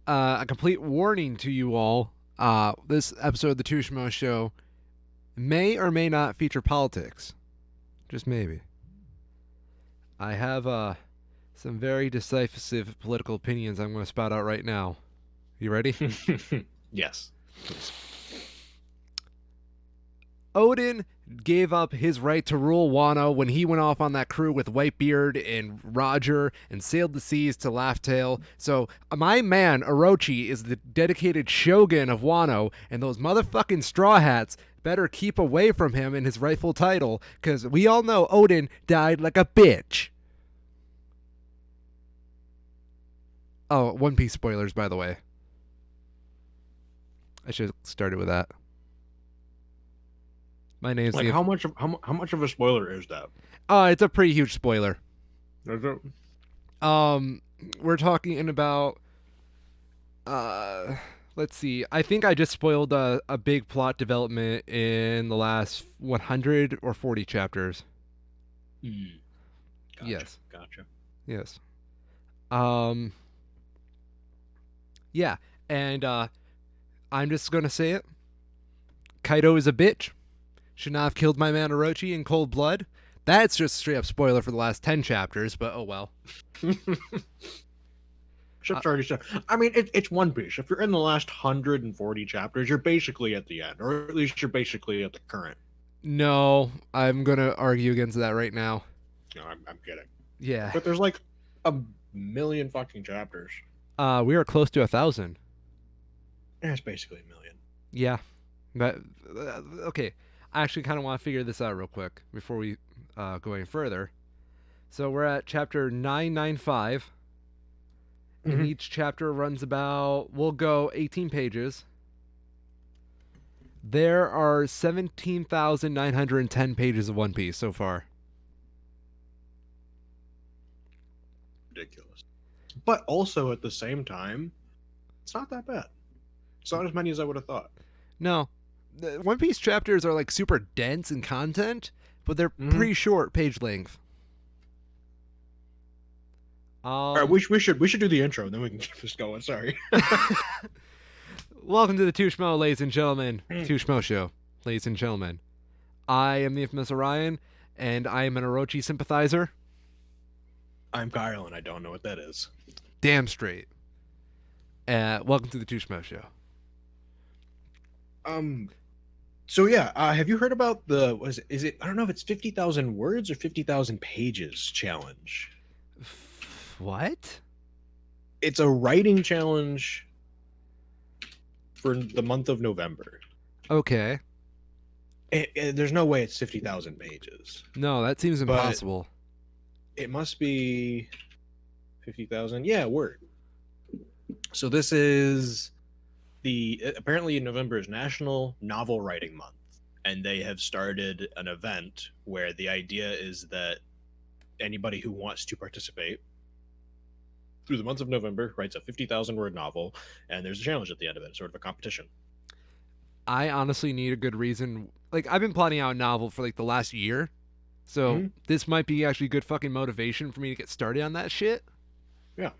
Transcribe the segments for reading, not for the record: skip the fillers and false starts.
A complete warning to you all. This episode of the Two Schmoes Show may or may not feature politics. Just maybe. I have some very decisive political opinions I'm going to spout out right now. You ready? Yes, please. Odin gave up his right to rule Wano when he went off on that crew with Whitebeard and Roger and sailed the seas to Laugh-Tale. So my man Orochi is the dedicated shogun of Wano, and those motherfucking Straw Hats better keep away from him and his rightful title, because we all know Odin died like a bitch. Oh, One Piece spoilers, by the way. I should have started with that. My name's Like the. how much of a spoiler is that? It's a pretty huge spoiler. Is it? Um, we're talking about. Uh, let's see. I think I just spoiled a big plot development in the last 100 or 40 chapters. Gotcha. Yes. Gotcha. Yes. Um. Yeah, and I'm just gonna say it. Kaido is a bitch. Should not have killed my man Orochi in cold blood. That's just straight up spoiler for the last 10 chapters, but oh well. Ship's already shut. I mean, it's One Piece. If you're in the last 140 chapters, you're basically at the end, or at least you're basically at the current. No, I'm gonna argue against that right now. No, I'm kidding. Yeah. But there's like a million fucking chapters. We are close to 1,000. Yeah, it's basically a million. Yeah. But, okay. I actually kind of want to figure this out real quick before we go any further. So we're at chapter 995. And each chapter runs about, we'll go 18 pages. There are 17,910 pages of One Piece so far. Ridiculous. But also at the same time, it's not that bad. It's not as many as I would have thought. No, the One Piece chapters are like super dense in content, but they're pretty short page length. All right, we should do the intro, and then we can keep this going. Sorry. Welcome to the Two Schmo, ladies and gentlemen. Two Schmo Show, ladies and gentlemen. I am the infamous Orion, and I am an Orochi sympathizer. I'm Kyle, and I don't know what that is. Damn straight. Welcome to the Two Schmo Show. So yeah, have you heard about the is it I don't know if it's 50,000 words or 50,000 pages challenge? What? It's a writing challenge for the month of November. Okay. There's no way it's 50,000 pages. No, that seems impossible. It must be 50,000. Yeah, word. So this is apparently November is National Novel Writing Month, and they have started an event where the idea is that anybody who wants to participate through the month of November writes a 50,000 word novel, and there's a challenge at the end of it, sort of a competition. I honestly need a good reason. Like, I've been plotting out a novel for like the last year, so this might be actually good fucking motivation for me to get started on that shit. Yeah.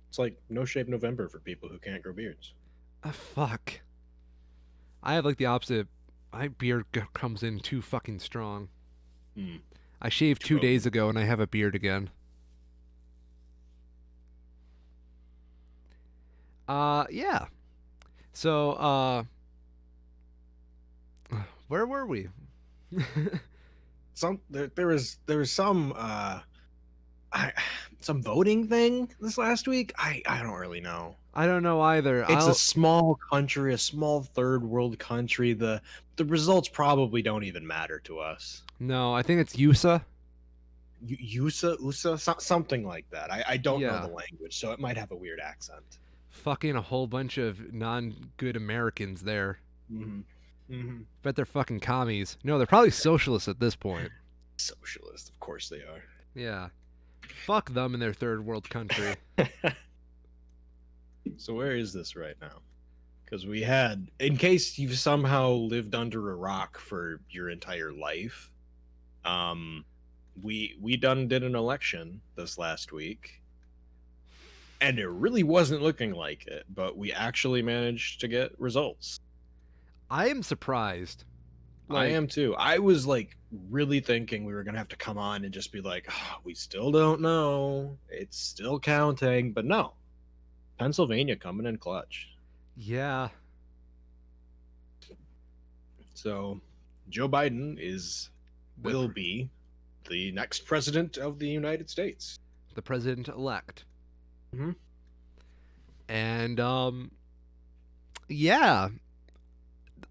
It's like No Shape November for people who can't grow beards. Fuck. I have like the opposite. My beard comes in too fucking strong. I shaved 2 days ago and I have a beard again. Yeah. So, where were we? There was some some voting thing this last week. I don't really know. I don't know either. It's a small country, a small third world country. The results probably don't even matter to us. No, I think it's USA. USA, something like that. I don't know the language, so it might have a weird accent. Fucking a whole bunch of non-good Americans there. Bet they're fucking commies. No, they're probably socialists at this point. Socialists, of course they are. Yeah. Fuck them in their third world country. So where is this right now? Because we had, in case you've somehow lived under a rock for your entire life, we did an election this last week. And it really wasn't looking like it, but we actually managed to get results. I am surprised. I Like, am too. I was like really thinking we were gonna have to come on and just be like, "Oh, we still don't know. It's still counting," but no, Pennsylvania coming in clutch. yeah, So Joe Biden the will be the next president of the United States. the president elect. Hmm. And yeah,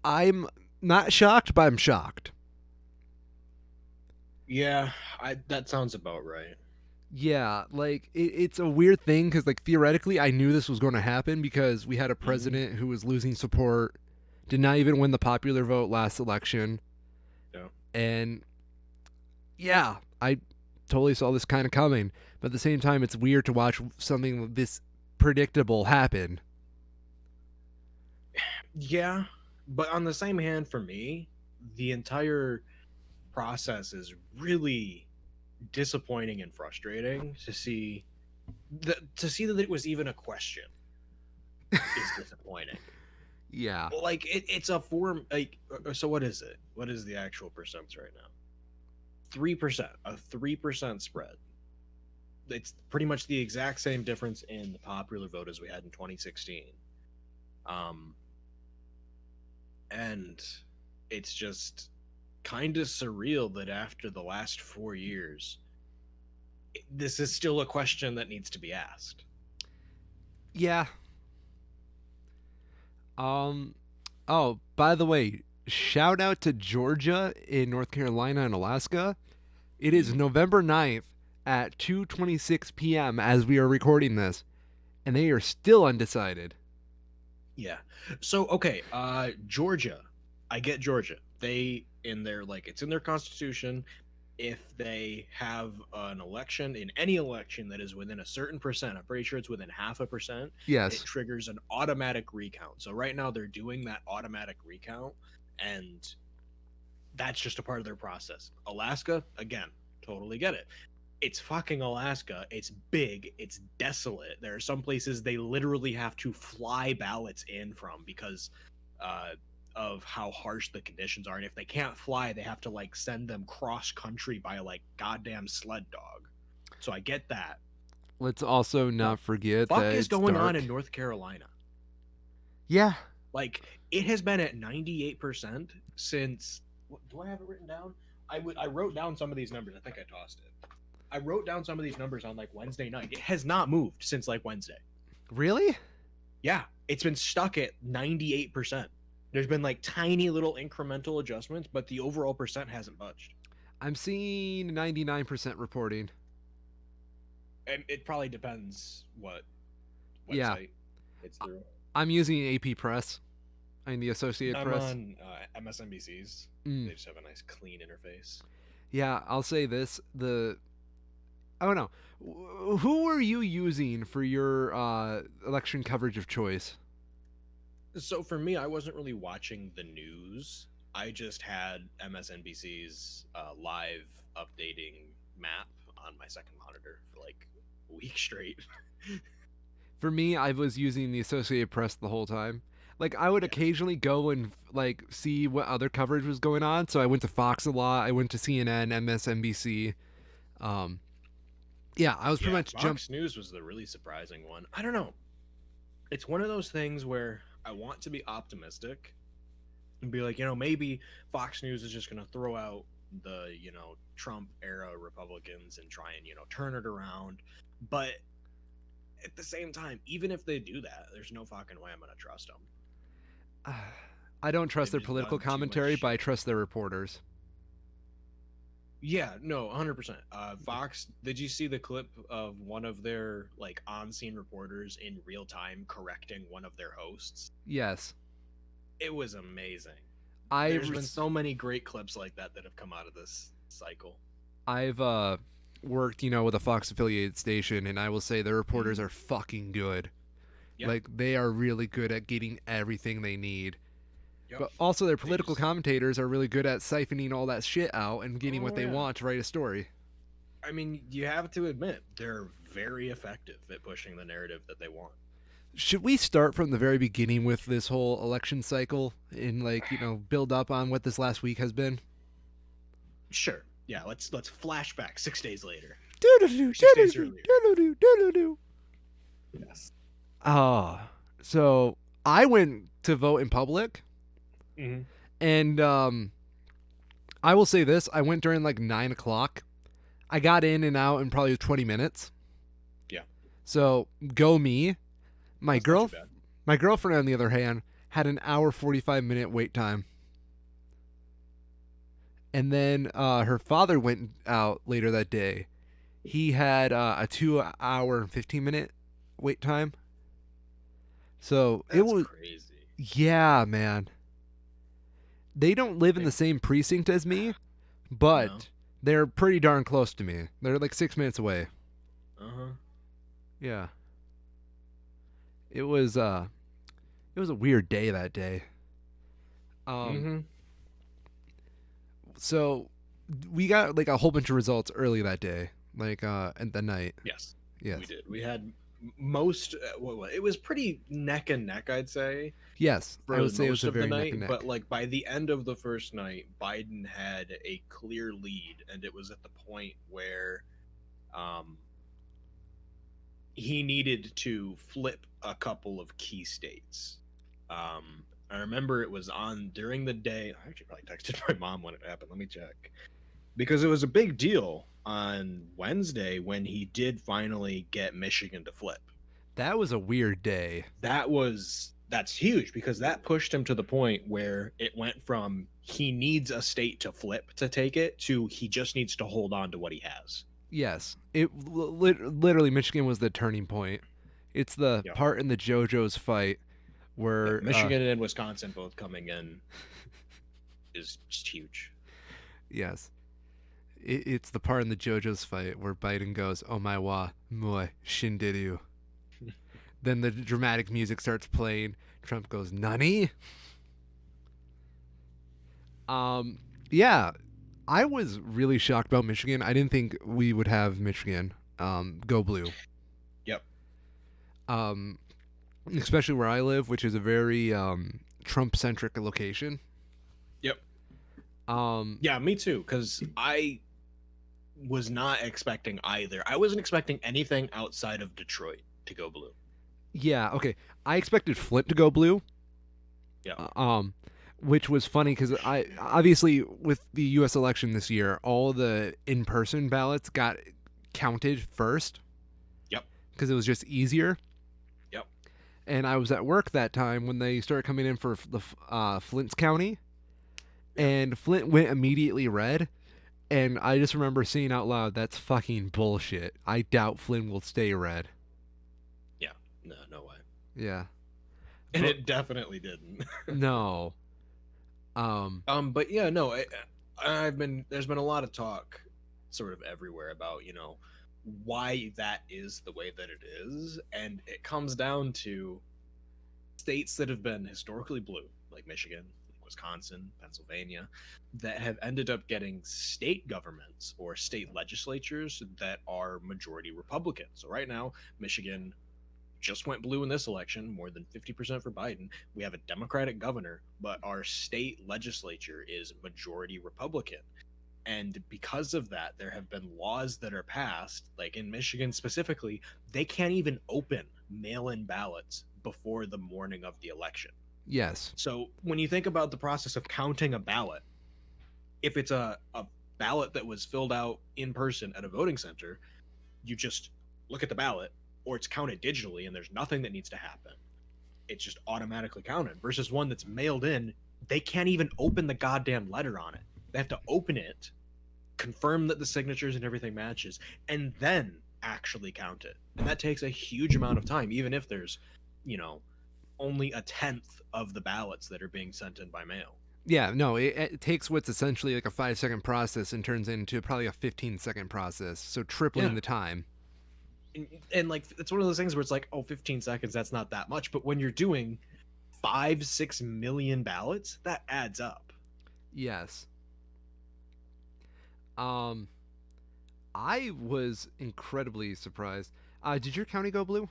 I'm not shocked, but I'm shocked. Yeah, that sounds about right. Yeah, like it's a weird thing because like theoretically, I knew this was going to happen because we had a Hmm. president who was losing support, did not even win the popular vote last election, Yeah. and yeah, I totally saw this kind of coming. But at the same time, it's weird to watch something this predictable happen. Yeah, but on the same hand, for me, the entire process is really disappointing and frustrating to see that it was even a question is disappointing. Yeah, Like it's a form like so what is it? What is the actual percents right now? 3%, a 3% spread. It's pretty much the exact same difference in the popular vote as we had in 2016. Um, and it's just kind of surreal that after the last 4 years, this is still a question that needs to be asked. yeah. Um. Oh, by the way, shout out to Georgia in North Carolina and Alaska. It is Mm. November 9th at 2:26 p.m. as we are recording this, and they are still undecided. Yeah. So okay, Georgia. I get Georgia. They in their like it's in their constitution. If they have an election in any election that is within a certain percent, I'm pretty sure it's within 0.5%, it Yes. triggers an automatic recount. So right now they're doing that automatic recount, and that's just a part of their process. Alaska, again, totally get it. It's fucking Alaska. It's big. It's desolate. There are some places they literally have to fly ballots in from because uh, of how harsh the conditions are. And if they can't fly, they have to like send them cross country by like goddamn sled dog. So I get that. Let's also The not forget fuck that is it's going on dark. in North Carolina? Yeah. Like it has been at 98% since. Do I have it written down? I wrote down some of these numbers. I think I tossed it. I wrote down some of these numbers on like Wednesday night. It has not moved since like Wednesday. Really? Yeah, it's been stuck at 98%. There's been like tiny little incremental adjustments, but the overall percent hasn't budged. I'm seeing 99% reporting. And it probably depends what Yeah. website it's through. I'm using AP Press. I'm the Associated I'm Press. on MSNBC's. Mm. They just have a nice clean interface. Yeah, I'll say this. I don't know. Who were you using for your election coverage of choice? So for me, I wasn't really watching the news. I just had MSNBC's live updating map on my second monitor for like a week straight. For me, I was using the Associated Press the whole time. Like I would Yeah. occasionally go and like see what other coverage was going on. So I went to Fox a lot. I went to CNN, MSNBC. Um, yeah, I was pretty Yeah, much jump. Fox News was the really surprising one. I don't know. It's one of those things where I want to be optimistic and be like, maybe Fox News is just going to throw out the, Trump era Republicans and try and, turn it around. But at the same time, even if they do that, there's no fucking way I'm going to trust them. I don't trust They've their just political done too much commentary, but I shit. trust their reporters. Yeah, no, 100%. Fox, did you see the clip of one of their like on-scene reporters in real time correcting one of their hosts? Yes, It was amazing. I There's been so many great clips like that have come out of this cycle. I've worked, with a Fox affiliated station, and I will say their reporters Mm. are fucking good. Yeah. Like they are really good at getting everything they need. Yep. But also their They political just. commentators are really good at siphoning all that shit out and getting what Oh they yeah. want to write a story. I mean, you have to admit they're very effective at pushing the narrative that they want. Should we start from the very beginning with this whole election cycle and build up on what this last week has been? Sure. Yeah, let's flashback 6 days later. Doodle-doo, Or 6 days doodle-doo, earlier. doodle-doo, doodle-doo. Yes. So I went to vote in public, Hmm. and I will say this: I went during like 9 o'clock. I got in and out in probably 20 minutes. Yeah. So go me. My That's not too girl, bad. my girlfriend on the other hand had an hour 45 minute wait time, and then her father went out later that day. He had a 2 hour and 15 minute wait time. So it That's was, crazy. yeah, man. They don't live in the same precinct as me, No. but they're pretty darn close to me. They're like 6 minutes away. Uh-huh. Yeah. It was a weird day that day. Um Mm-hmm. so we got like a whole bunch of results early that day, like at the night. Yes, we Yes. did. We had most. It was pretty neck and neck, I'd say, Yes, I for would say it was most a of the very neck and night. neck. But like by the end of the first night, Biden had a clear lead, and it was at the point where, um, he needed to flip a couple of key states. I remember it was on during the day. I actually probably texted my mom when it happened. Let me check. Because it was a big deal on Wednesday when he did finally get Michigan to flip. That was a weird day. That's huge because that pushed him to the point where it went from he needs a state to flip to take it to he just needs to hold on to what he has. Yes, literally Michigan was the turning point. It's the Yeah. part in the JoJo's fight Yeah, where Michigan and Wisconsin both coming in is just huge. yes, it's the part in the JoJo's fight where Biden goes, "Oh my wa, moi, shindiru." Then the dramatic music starts playing. Trump goes, "Nani?" Um, yeah, I was really shocked about Michigan. I didn't think we would have Michigan go blue. Yep. Um, especially where I live, which is a very Trump centric location. Yep. Um, Yeah, me too. Because I was not expecting either. I wasn't expecting anything outside of Detroit to go blue. yeah, okay. I expected Flint to go blue. Yeah. Um, which was funny because I obviously with the U.S. election this year, all the in-person ballots got counted first Yep. because it was just easier. Yep. And I was at work that time when they started coming in for the Flint's County, Yeah. and Flint went immediately red. And I just remember saying out loud, "That's fucking bullshit. I doubt Flint will stay red." Yeah. No, no way. Yeah. And But it definitely didn't. no. But yeah, no, I've been there's been a lot of talk sort of everywhere about, why that is the way that it is. And it comes down to states that have been historically blue, like Michigan, like Wisconsin, Pennsylvania, that have ended up getting state governments or state legislatures that are majority Republican. So right now, Michigan just went blue in this election, more than 50% for Biden. We have a Democratic governor, but our state legislature is majority Republican. And because of that, there have been laws that are passed, like in Michigan specifically, they can't even open mail in ballots before the morning of the election. Yes. So when you think about the process of counting a ballot, if it's a ballot that was filled out in person at a voting center, you just look at the ballot, or it's counted digitally and there's nothing that needs to happen. It's just automatically counted versus one that's mailed in. They can't even open the goddamn letter on it. They have to open it, confirm that the signatures and everything matches, and then actually count it. And that takes a huge amount of time, even if there's, you know, only a tenth of the ballots that are being sent in by mail. Yeah, no, it takes what's essentially like a 5 second process and turns into probably a 15-second process. So tripling Yeah. the time. And like, it's one of those things where it's like, oh, 15 seconds, that's not that much. But when you're doing 5-6 million ballots, that adds up. Yes. Um, I was incredibly surprised. Did your county go blue?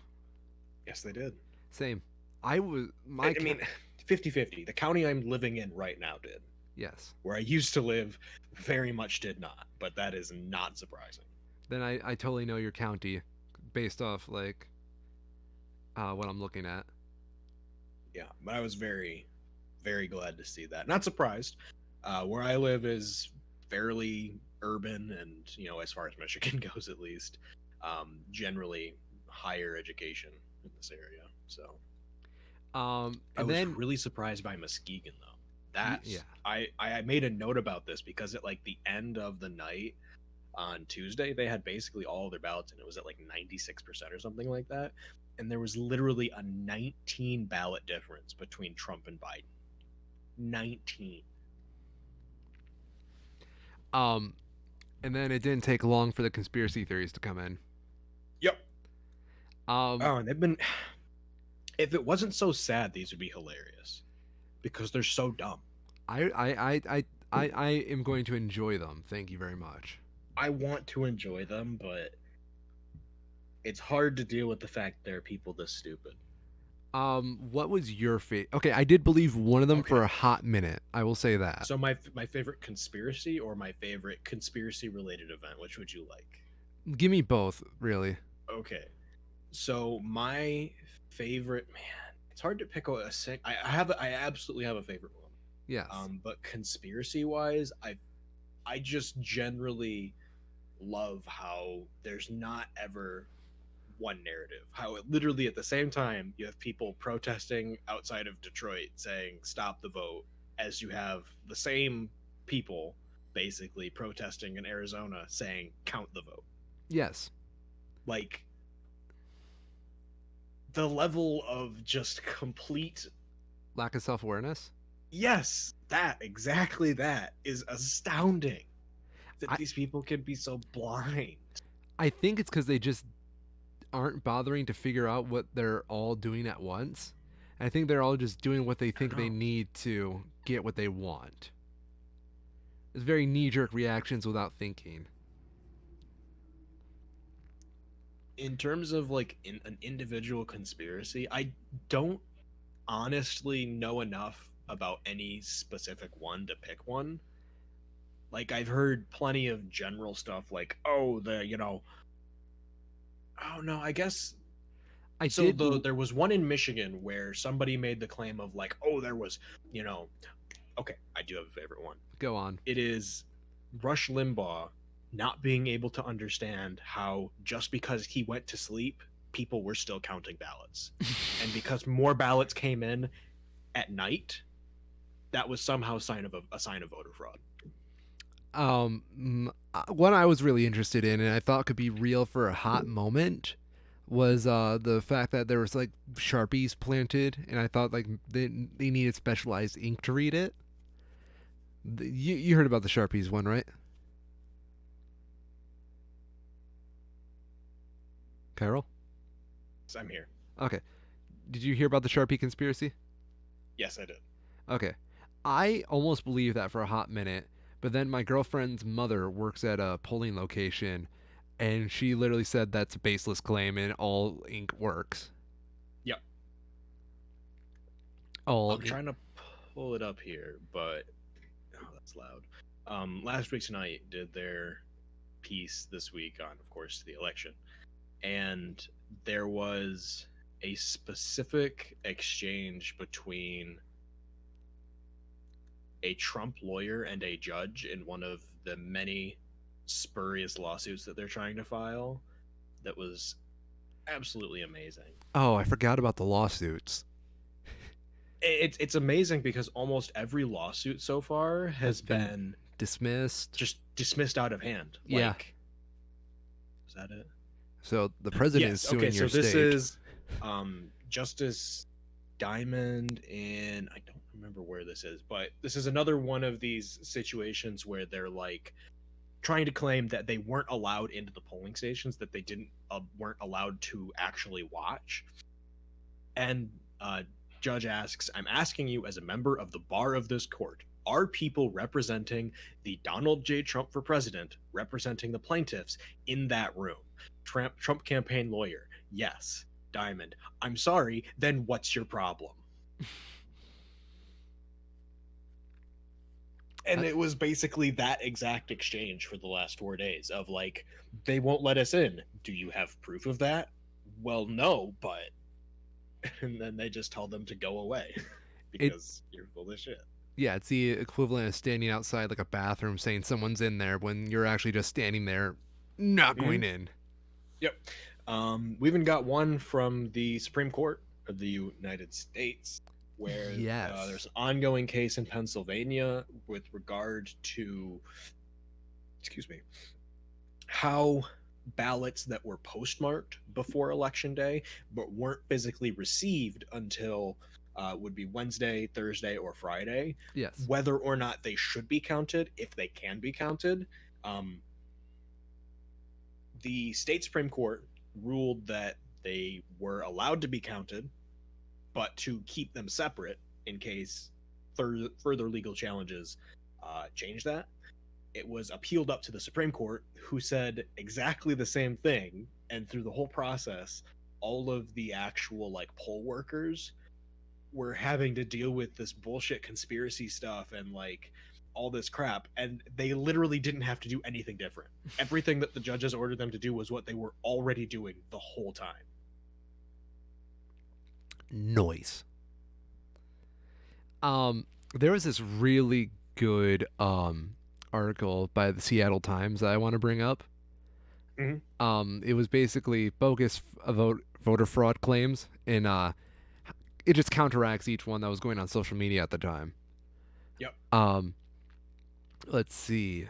Yes, they did. Same. I was I my I mean, 50-50. The county I'm living in right now did. yes. Where I used to live, very much did not. But that is not surprising. Then I totally know your county, based off like what I'm looking at. Yeah, but I was very, very glad to see that. Not surprised. Where I live is fairly urban, and as far as Michigan goes, at least, generally higher education in this area. So I And was then really surprised by Muskegon, though. That's yeah, I made a note about this because at like the end of the night on Tuesday, they had basically all their ballots, and it was at like 96% or something like that. And there was literally a 19 ballot difference between Trump and Biden. 19. um, and then it didn't take long for the conspiracy theories to come in. Yep. Um, Oh, and they've been. If it wasn't so sad, these would be hilarious because they're so dumb. I am going to enjoy them. Thank you very much. I want to enjoy them, but it's hard to deal with the fact there are people this stupid. What was your favorite? Okay, I did believe one of them for Okay. a hot minute. I will say that. So my favorite conspiracy or my favorite conspiracy related event, which would you like? Give me both, really. Okay. So my favorite, man, it's hard to pick I absolutely have a favorite one. Yes. But conspiracy wise, I just generally love how there's not ever one narrative. How it literally at the same time you have people protesting outside of Detroit saying stop the vote, as you have the same people basically protesting in Arizona saying count the vote. Yes. Like the level of just complete, Lack of self awareness. yes, that exactly, that is astounding, that I these people can be so blind. I think it's because they just aren't bothering to figure out what they're all doing at once. I think they're all just doing what they I don't think they know. need to get what they want. It's very knee jerk reactions without thinking. In terms of like an individual conspiracy, I don't honestly know enough about any specific one to pick one. Like I've heard plenty of general stuff like, oh, oh no, I guess I so did. there was one in Michigan where somebody made the claim of like, oh, there was, you know, okay, I do have a favorite one. Go on. It is Rush Limbaugh not being able to understand how just because he went to sleep, people were still counting ballots. And because more ballots came in at night, that was somehow a sign of voter fraud. One I was really interested in and I thought could be real for a hot moment was the fact that there was like sharpies planted, and I thought like they needed specialized ink to read it. You heard about the sharpies one, right, Carol? So I'm here. Okay. Did you hear about the sharpie conspiracy? Yes, I did. Okay. I almost believed that for a hot minute, but then my girlfriend's mother works at a polling location, and she literally said that's a baseless claim and all ink works. Yep. All I'm ink. trying to pull it up here, but oh, that's loud. Last week tonight did their piece this week on, of course, the election, and there was a specific exchange between a Trump lawyer and a judge in one of the many spurious lawsuits that they're trying to file that was absolutely amazing. Oh, I forgot about the lawsuits. It's amazing because almost every lawsuit so far has Has been been dismissed. just dismissed out of hand. Yeah. Like, is that it? So the president is Yes. Okay. suing So your this state. is Justice Diamond in, I don't remember where this is, but this is another one of these situations where they're like trying to claim that they weren't allowed into the polling stations, that they didn't weren't allowed to actually watch. And judge asks, "I'm asking you as a member of the bar of this court, are people representing the Donald J. Trump for president, representing the plaintiffs in that room. Trump campaign lawyer, yes. Diamond, I'm sorry, then what's your problem? And it was basically that exact exchange for the last 4 days of like, they won't let us in. Do you have proof of that? Well, no, but. And then they just tell them to go away It because you're full of shit. yeah, it's the equivalent of standing outside like a bathroom saying someone's in there when you're actually just standing there not Mhm. going in. Yep. We even got one from the Supreme Court of the United States where Yes. there's an ongoing case in Pennsylvania with regard to, excuse me, how ballots that were postmarked before election day but weren't physically received until would be Wednesday, Thursday, or Friday, Yes. whether or not they should be counted, if they can be counted. Um, the state Supreme Court ruled that they were allowed to be counted, but to keep them separate in case further legal challenges change that. It was appealed up to the Supreme Court, who said exactly the same thing. And through the whole process, all of the actual like poll workers were having to deal with this bullshit conspiracy stuff and like all this crap. And they literally didn't have to do anything different. Everything that the judges ordered them to do was what they were already doing the whole time. Noise. Um, there was this really good article by the Seattle Times that I want to bring up. Mhm. It was basically bogus voter fraud claims, and it just counteracts each one that was going on social media at the time. Yep. Um, let's see.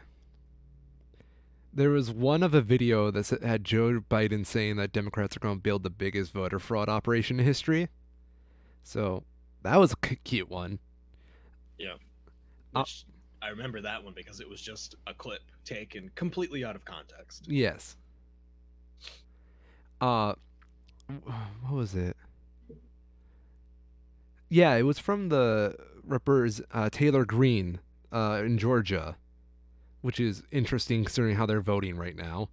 There was one of a video that had Joe Biden saying that Democrats are going to build the biggest voter fraud operation in history. So that was a cute one. Yeah. Uh, Which I remember that one because it was just a clip taken completely out of context. yes. Uh, what was it? Yeah, it was from the rappers Taylor Green in Georgia, which is interesting considering how they're voting right now.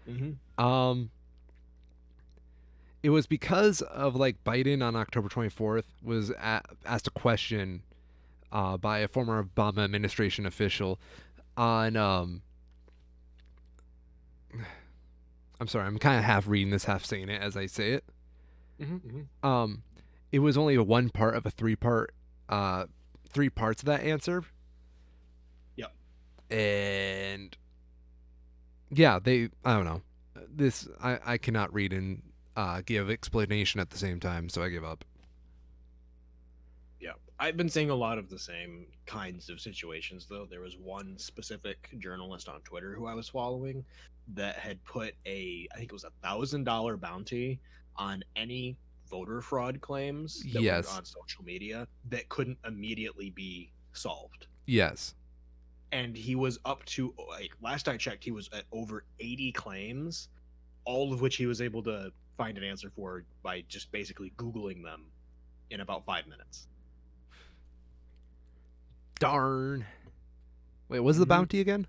Mm-hmm. Um, it was because of like Biden on October 24th was asked a question by a former Obama administration official on I'm sorry, I'm kind of half reading this, half saying it as I say it. Mm-hmm. Mm-hmm. Um, it was only a one part of a uh, three parts of that answer, Yep. and yeah, I don't know. This I cannot read and give explanation at the same time, so I give up. Yeah, I've been seeing a lot of the same kinds of situations, though. There was one specific journalist on Twitter who I was following that had put I think it was $1,000 bounty on any voter fraud claims that were Yes, on social media that couldn't immediately be solved. yes, And he was up to, like, last I checked, he was at over 80 claims, all of which he was able to find an answer for by just basically Googling them in about 5 minutes. darn. Wait, what was the Mm-hmm. bounty again?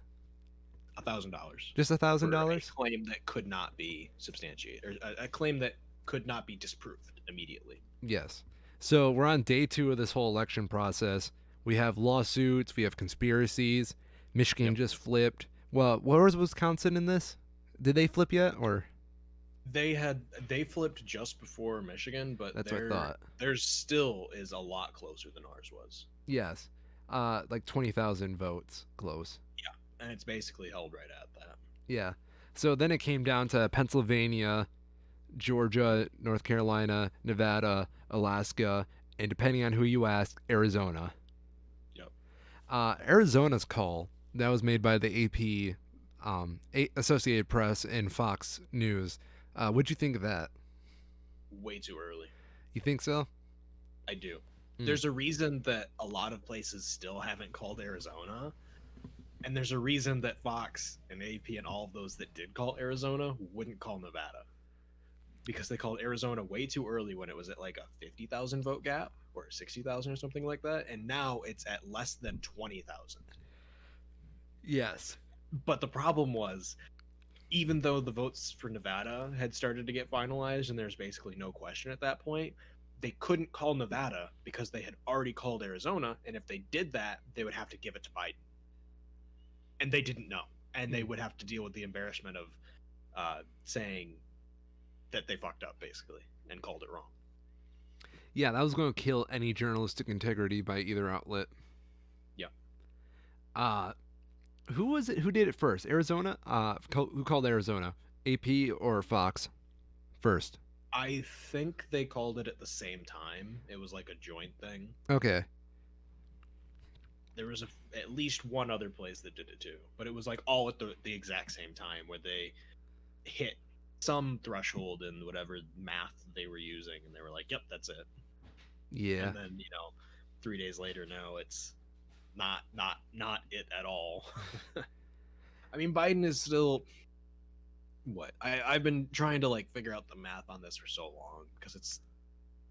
$1,000 Just for a $1,000? claim that could not be substantiated, or a claim that could not be disproved immediately. Yes. So we're on day 2 of this whole election process. We have lawsuits. We have conspiracies. Michigan Yep. just flipped. Well, where was Wisconsin in this? Did they flip yet, or They flipped just before Michigan, but that's what I thought? theirs still is a lot closer than ours was. Yes. Like 20,000 votes close. Yeah, and it's basically held right at that. Yeah. So then it came down to Pennsylvania, Georgia, North Carolina, Nevada, Alaska, and depending on who you ask, Arizona. Yep. Arizona's call that was made by the AP, Associated Press, and Fox News. What'd you think of that? Way too early. You think so? I do. Hmm. There's a reason that a lot of places still haven't called Arizona. And there's a reason that Fox and AP and all of those that did call Arizona wouldn't call Nevada. because they called Arizona way too early when it was at like a 50,000 vote gap or 60,000 or something like that, and now it's at less than 20,000. Yes. But the problem was, even though the votes for Nevada had started to get finalized and there's basically no question at that point, they couldn't call Nevada because they had already called Arizona, and if they did that, they would have to give it to Biden, and they didn't know, and they would have to deal with the embarrassment of saying that they fucked up basically and called it wrong. Yeah, that was going to kill any journalistic integrity by either outlet. Yeah, Uh, who was it? Who did it first? Arizona? Who called Arizona? AP or Fox first? I think they called it at the same time. It was like a joint thing. Okay. There was at least one other place that did it too, but it was like all at the exact same time where they hit some threshold in whatever math they were using, and they were like, "Yep, that's it." Yeah. And then 3 days later, now it's not it at all. I mean, Biden is still what I've been trying to like figure out the math on this for so long because it's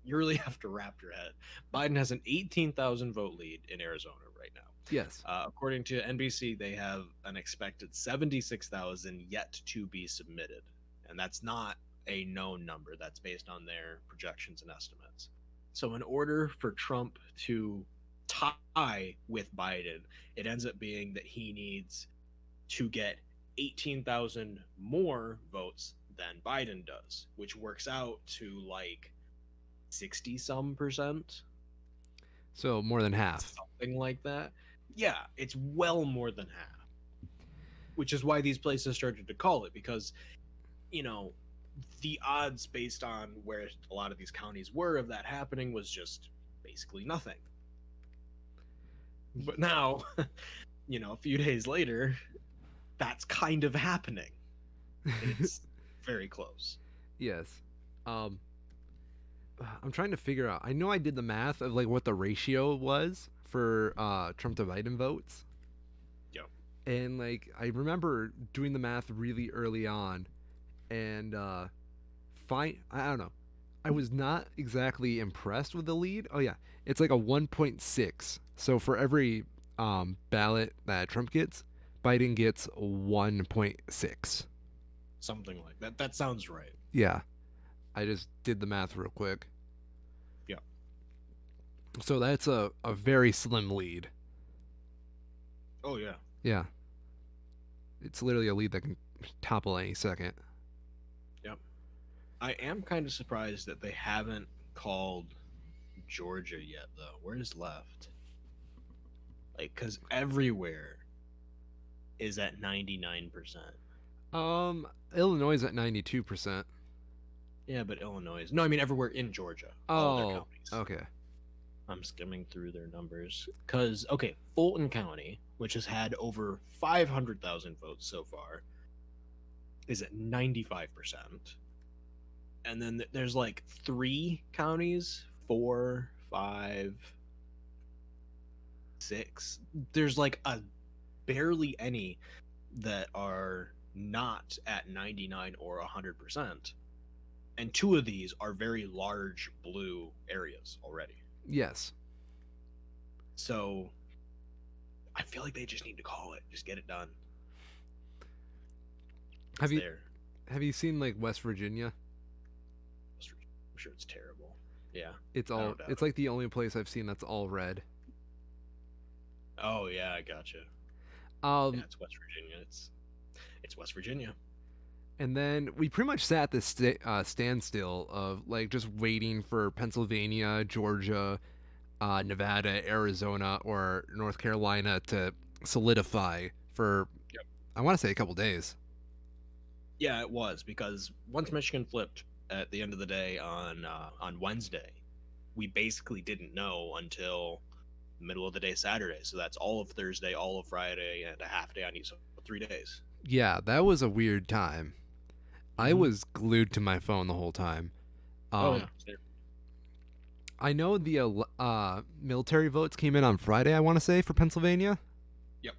you really have to wrap your head. Biden has an 18,000 vote lead in Arizona right now. Yes. According to NBC, they have an expected 76,000 yet to be submitted, and that's not a known number. That's based on their projections and estimates. So, in order for Trump to tie with Biden, it ends up being that he needs to get 18,000 more votes than Biden does, which works out to like 60 some percent, So more than half. something like that. Yeah, it's well more than half, which is why these places started to call it, because you know the odds based on where a lot of these counties were of that happening was just basically nothing. But now, a few days later, that's kind of happening. It's very close. Yes. Um, I'm trying to figure out. I know I did the math of like what the ratio was for Trump to Biden votes, Yeah. and like I remember doing the math really early on, and fine. I don't know. I was not exactly impressed with the lead. Oh yeah, it's like a 1.6. So for every ballot that Trump gets, Biden gets 1.6. Something like that. That sounds right. Yeah, I just did the math real quick. Yeah. So that's a very slim lead. Oh yeah. Yeah, it's literally a lead that can topple any second. Yep. I am kind of surprised that they haven't called Georgia yet, though. Where's left? Like, because everywhere is at 99%. Illinois is at 92%. Yeah, but Illinois. No, I mean everywhere in Georgia. All their Oh, counties. okay. I'm skimming through their numbers. Because, okay, Fulton County, which has had over 500,000 votes so far, is at 95%. And then there's like 3 counties, 4, 5, 6. There's like a barely any that are not at 99 or 100%. And 2 of these are very large blue areas already. Yes. So I feel like they just need to call it, just get it done. Have you There. have you seen like West Virginia? I'm sure it's terrible. Yeah. It's I all don't doubt it's it. like the only place I've seen that's all red. Oh yeah, I gotcha. Yeah, Um it's West Virginia. It's West Virginia. and then we pretty much sat at this standstill of like just waiting for Pennsylvania, Georgia, Nevada, Arizona, or North Carolina to solidify for Yep. I want to say a couple days. Yeah, it was, because once Michigan flipped at the end of the day on Wednesday, we basically didn't know until middle of the day Saturday. So that's all of Thursday, all of Friday, and a half day on each. So 3 days. Yeah, that was a weird time. I Mm-hmm. was glued to my phone the whole time. Oh yeah. Um, I know the military votes came in on Friday, I want to say, for Pennsylvania. Yep.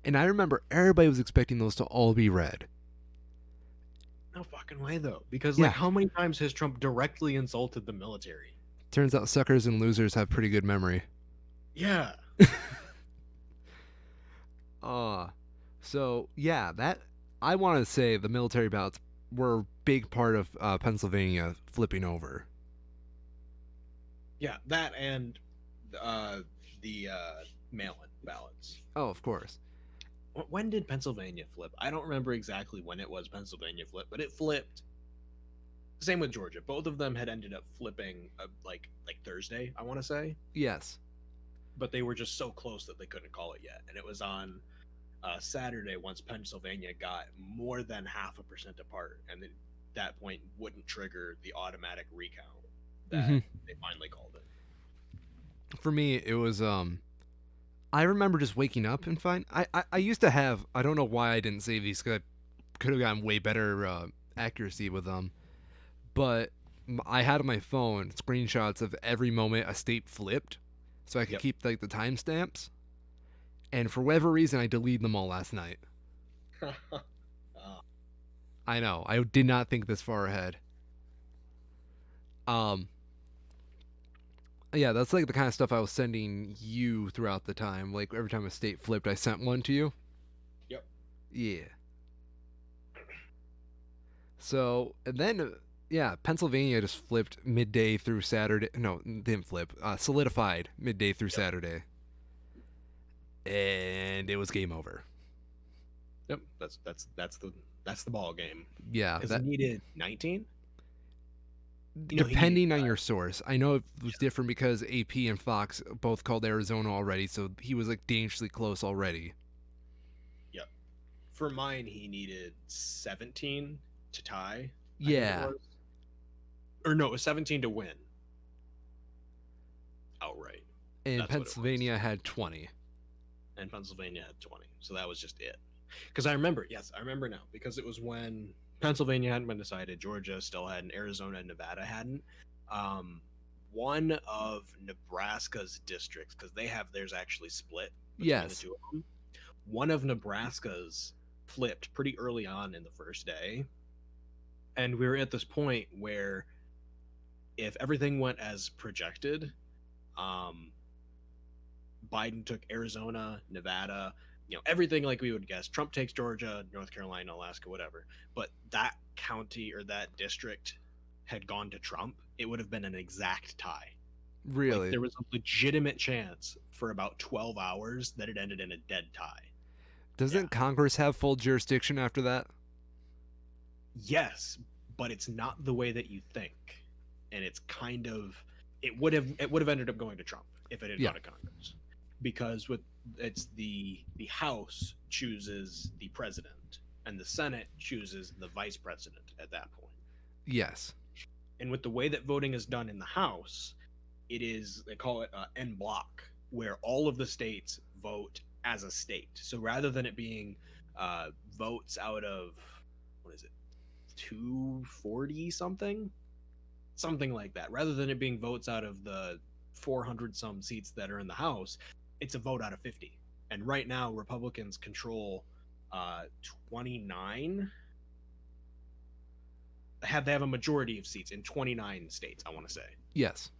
And I remember everybody was expecting those to all be red. No fucking way though, because like Yeah, how many times has Trump directly insulted the military? turns out suckers and losers have pretty good memory. Yeah. Uh, so yeah, that I want to say the military ballots were a big part of Pennsylvania flipping over. Yeah, that and uh the mail-in ballots. Oh, of course. When did Pennsylvania flip? I don't remember exactly when it was Pennsylvania flip, but it flipped. Same with Georgia. Both of them had ended up flipping like Thursday, I want to say, Yes. but they were just so close that they couldn't call it yet. And it was on Saturday once Pennsylvania got more than 0.5% apart, and at that point wouldn't trigger the automatic recount that Hmm. they finally called it. For me, it was I remember just waking up and find I used to have I don't know why I didn't save these because I could have gotten way better accuracy with them, but I had on my phone screenshots of every moment a state flipped, so I could Yep. keep like the timestamps. And for whatever reason, I deleted them all last night. uh, I know I did not think this far ahead. Um, yeah, that's like the kind of stuff I was sending you throughout the time. Like every time a state flipped, I sent one to you. yep. Yeah. So and then yeah, Pennsylvania just flipped midday through Saturday. No, didn't flip. Solidified midday through Yep. Saturday, and it was game over. Yep. That's the ball game Yeah, because he that needed 19. He needed depending on your source. I know it was different because AP and Fox both called Arizona already, so he was like dangerously close already. yep. For mine, he needed 17 to tie. I think it Yeah, was, or no, it was 17 to win outright. and That's what it was. Pennsylvania had 20. And Pennsylvania had 20. So that was just it. Because I remember, yes, I remember now, because it was when Pennsylvania hadn't been decided, Georgia still hadn't, Arizona and Nevada hadn't. Um, one of Nebraska's districts, because they have theirs actually split between the Yes, two of them, one of Nebraska's flipped pretty early on in the first day. And we were at this point where if everything went as projected, um, Biden took Arizona, Nevada, everything like we would guess. Trump takes Georgia, North Carolina, Alaska, whatever. But that county or that district had gone to Trump, it would have been an exact tie. Like really. there was a legitimate chance for about 12 hours that it ended in a dead tie. Yeah. Doesn't Congress have full jurisdiction after that? Yes, but it's not the way that you think. And it's kind of it would have ended up going to Trump if it had Yeah. gone to Congress. Because with it's the House chooses the president and the Senate chooses the vice president at that point. Yes. And with the way that voting is done in the House, it is they call it en bloc, where all of the states vote as a state. So rather than it being votes out of what is it, 240 something like that, rather than it being votes out of the 400 some seats that are in the House, it's a vote out of 50. And right now, Republicans control 29. They have a majority of seats in 29 states, I want to say. Yes.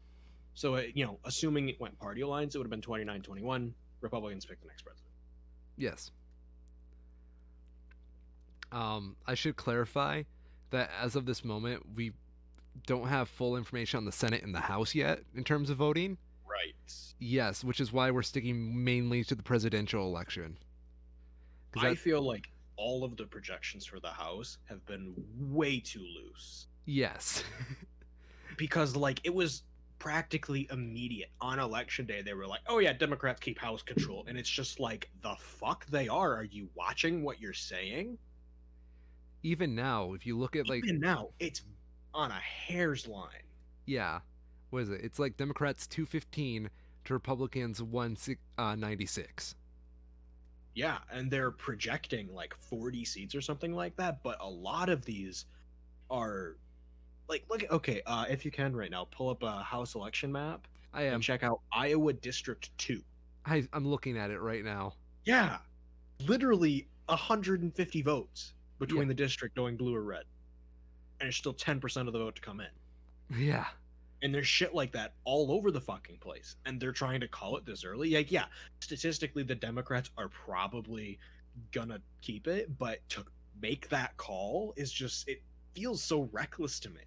So, assuming it went party lines, it would have been 29-21. Republicans pick the next president. Yes. I should clarify that as of this moment, we don't have full information on the Senate and the House yet in terms of voting. Right. Yes, which is why we're sticking mainly to the presidential election. Because I that, feel like all of the projections for the House have been way too loose. yes, Because, like, it was practically immediate. On election day, they were like, oh, yeah, Democrats keep House control. And it's just like, the fuck they are. Are you watching what you're saying? even now, if you look at like, Even now, it's on a hair's line. yeah, what is it? It's like Democrats 215 to Republicans 196. Yeah, and they're projecting like 40 seats or something like that. But a lot of these are like, look, okay, if you can right now, pull up a House election map I and am. check out Iowa District 2. I'm looking at it right now. Yeah, literally 150 votes Yeah, between the district going blue or red. and it's still 10% of the vote to come in. Yeah. And there's shit like that all over the fucking place. And they're trying to call it this early. Like, yeah, statistically, the Democrats are probably gonna keep it, but to make that call is just, it feels so reckless to me.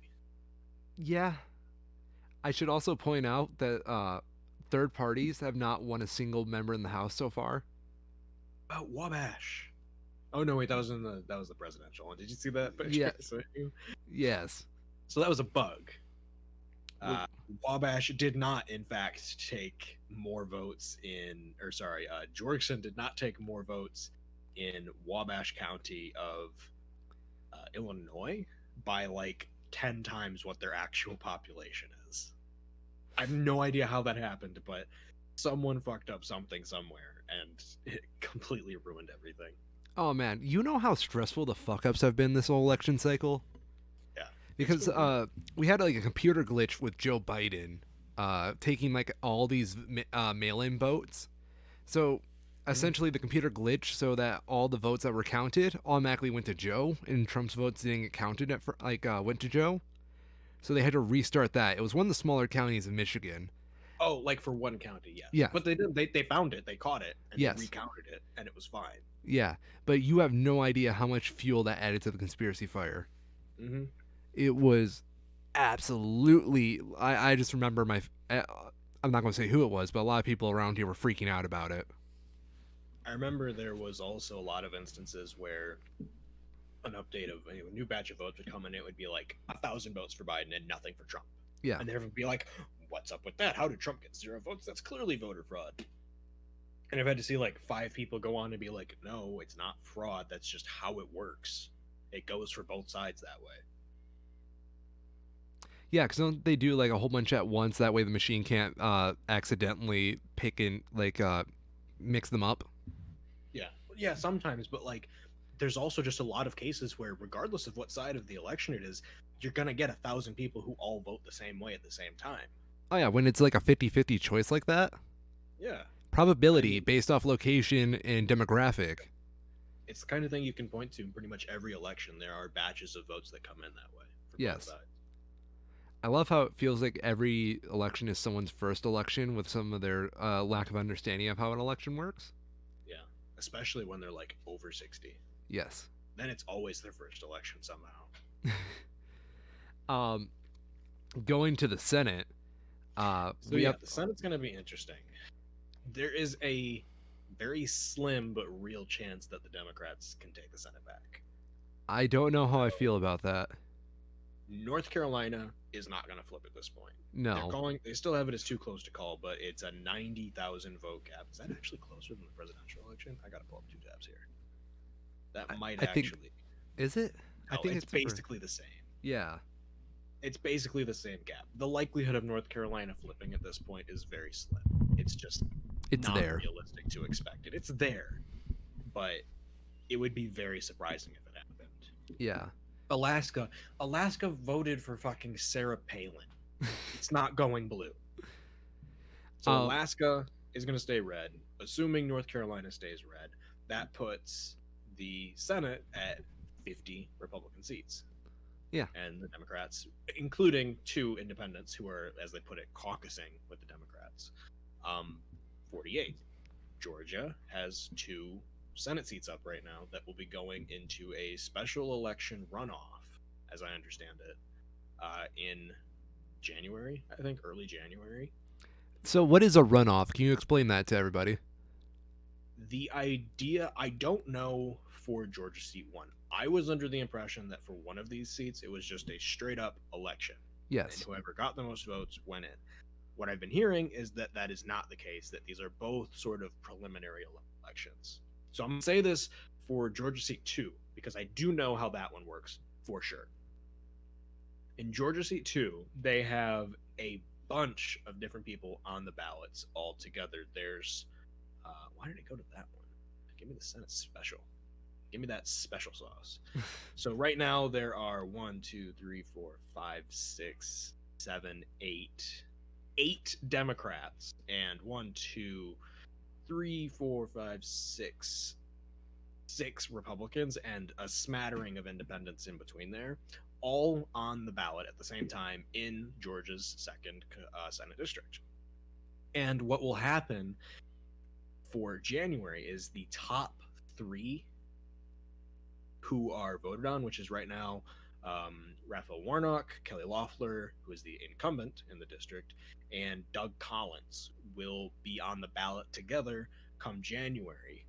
Yeah. I should also point out that third parties have not won a single member in the House so far. Wabash. Oh no, wait, that was the presidential one. Did you see that picture? Yeah. Yes. So that was a bug. Wait, Wabash did not, in fact, take more votes in, or sorry, Georgetown did not take more votes in Wabash County of Illinois by like 10 times what their actual population is. I have no idea how that happened, but someone fucked up something somewhere and it completely ruined everything. oh man, you know how stressful the fuck ups have been this whole election cycle? Yeah. Because we had like a computer glitch with Joe Biden taking like all these mail-in votes. So essentially, the computer glitched so that all the votes that were counted automatically went to Joe, and Trump's votes didn't get counted went to Joe. So they had to restart that. It was one of the smaller counties in Michigan. Oh, like for one county, yes. Yeah. But they did. They found it. They caught it, and Yes. they recounted it, and it was fine. Yeah, but you have no idea how much fuel that added to the conspiracy fire. Mm-hmm. It was absolutely. I just remember I'm not going to say who it was, but a lot of people around here were freaking out about it. I remember there was also a lot of instances where an update of a new batch of votes would come in. It would be like 1,000 votes for Biden and nothing for Trump. Yeah. And everyone would be like, "What's up with that? How did Trump get 0 votes? That's clearly voter fraud." And I've had to see like 5 people go on and be like, "No, it's not fraud. That's just how it works. It goes for both sides that way." Yeah, because don't they do like a whole bunch at once? That way the machine can't accidentally pick and mix them up. Yeah, sometimes, but like, there's also just a lot of cases where, regardless of what side of the election it is, you're gonna get 1,000 people who all vote the same way at the same time. Oh yeah, when it's like a 50-50 choice like that, Yeah, probability I mean, based off location and demographic. it's the kind of thing you can point to in pretty much every election. There are batches of votes that come in that way for both Yes. sides. I love how it feels like every election is someone's first election with some of their lack of understanding of how an election works. Yeah, especially when they're like over 60. Yes. Then it's always their first election somehow. Going to the Senate. So yeah, the Senate's going to be interesting. There is a very slim but real chance that the Democrats can take the Senate back. I don't know how I feel about that. North Carolina is not going to flip at this point. No. They still have it as too close to call, but it's a 90,000 vote gap. Is that actually closer than the presidential election? I got to pull up 2 tabs here. That might I think, actually. is it? I think it's basically the same. Yeah. It's basically the same gap. The likelihood of North Carolina flipping at this point is very slim. It's just It's not there. realistic to expect it. It's there, but it would be very surprising if it happened. Yeah. Alaska voted for fucking Sarah Palin. It's not going blue. So Alaska is going to stay red. Assuming North Carolina stays red, that puts the Senate at 50 Republican seats. Yeah. And the Democrats, including 2 independents who are, as they put it, caucusing with the Democrats, 48. Georgia has 2 Senate seats up right now that will be going into a special election runoff, as I understand it, in January, I think early January. So what is a runoff? Can you explain that to everybody? The idea, I don't know for Georgia seat 1. I was under the impression that for one of these seats, it was just a straight up election. Yes. And whoever got the most votes went in. What I've been hearing is that that is not the case, that these are both sort of preliminary elections. So I'm going to say this for Georgia seat 2, because I do know how that one works for sure. In Georgia seat 2, they have a bunch of different people on the ballots all together. There's, why did it go to that one? Give me the Senate special. Give me that special sauce. So right now there are 1, 2, 3, 4, 5, 6, 7, 8 Democrats and 1, 2, 3, 4, 5, 6 Republicans and a smattering of independents in between there. all on the ballot at the same time in Georgia's second Senate district. And what will happen for January is the top three who are voted on, which is right now Raphael Warnock, Kelly Loeffler, who is the incumbent in the district, and Doug Collins will be on the ballot together come January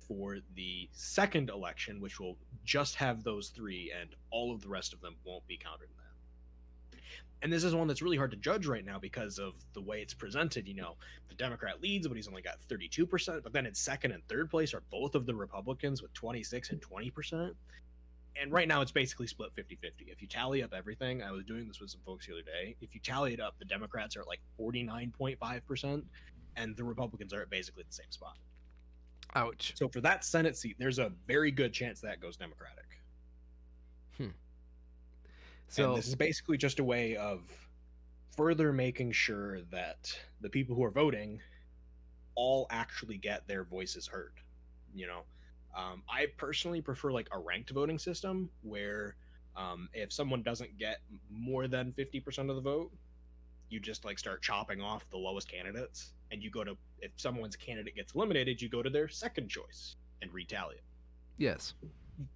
for the second election, which will just have those three, and all of the rest of them won't be counted in that. And this is one that's really hard to judge right now because of the way it's presented. You know, the Democrat leads, but he's only got 32%. But then in second and third place are both of the Republicans with 26 and 20%. And right now it's basically split 50-50. If you tally up everything, I was doing this with some folks the other day. If you tally it up, the Democrats are at like 49.5%, and the Republicans are at basically the same spot. Ouch. So for that Senate seat, there's a very good chance that goes Democratic. So and this is basically just a way of further making sure that the people who are voting all actually get their voices heard. You know, I personally prefer like a ranked voting system where if someone doesn't get more than 50% of the vote, you just like start chopping off the lowest candidates, and you go to, if someone's candidate gets eliminated, you go to their second choice and retally it. yes.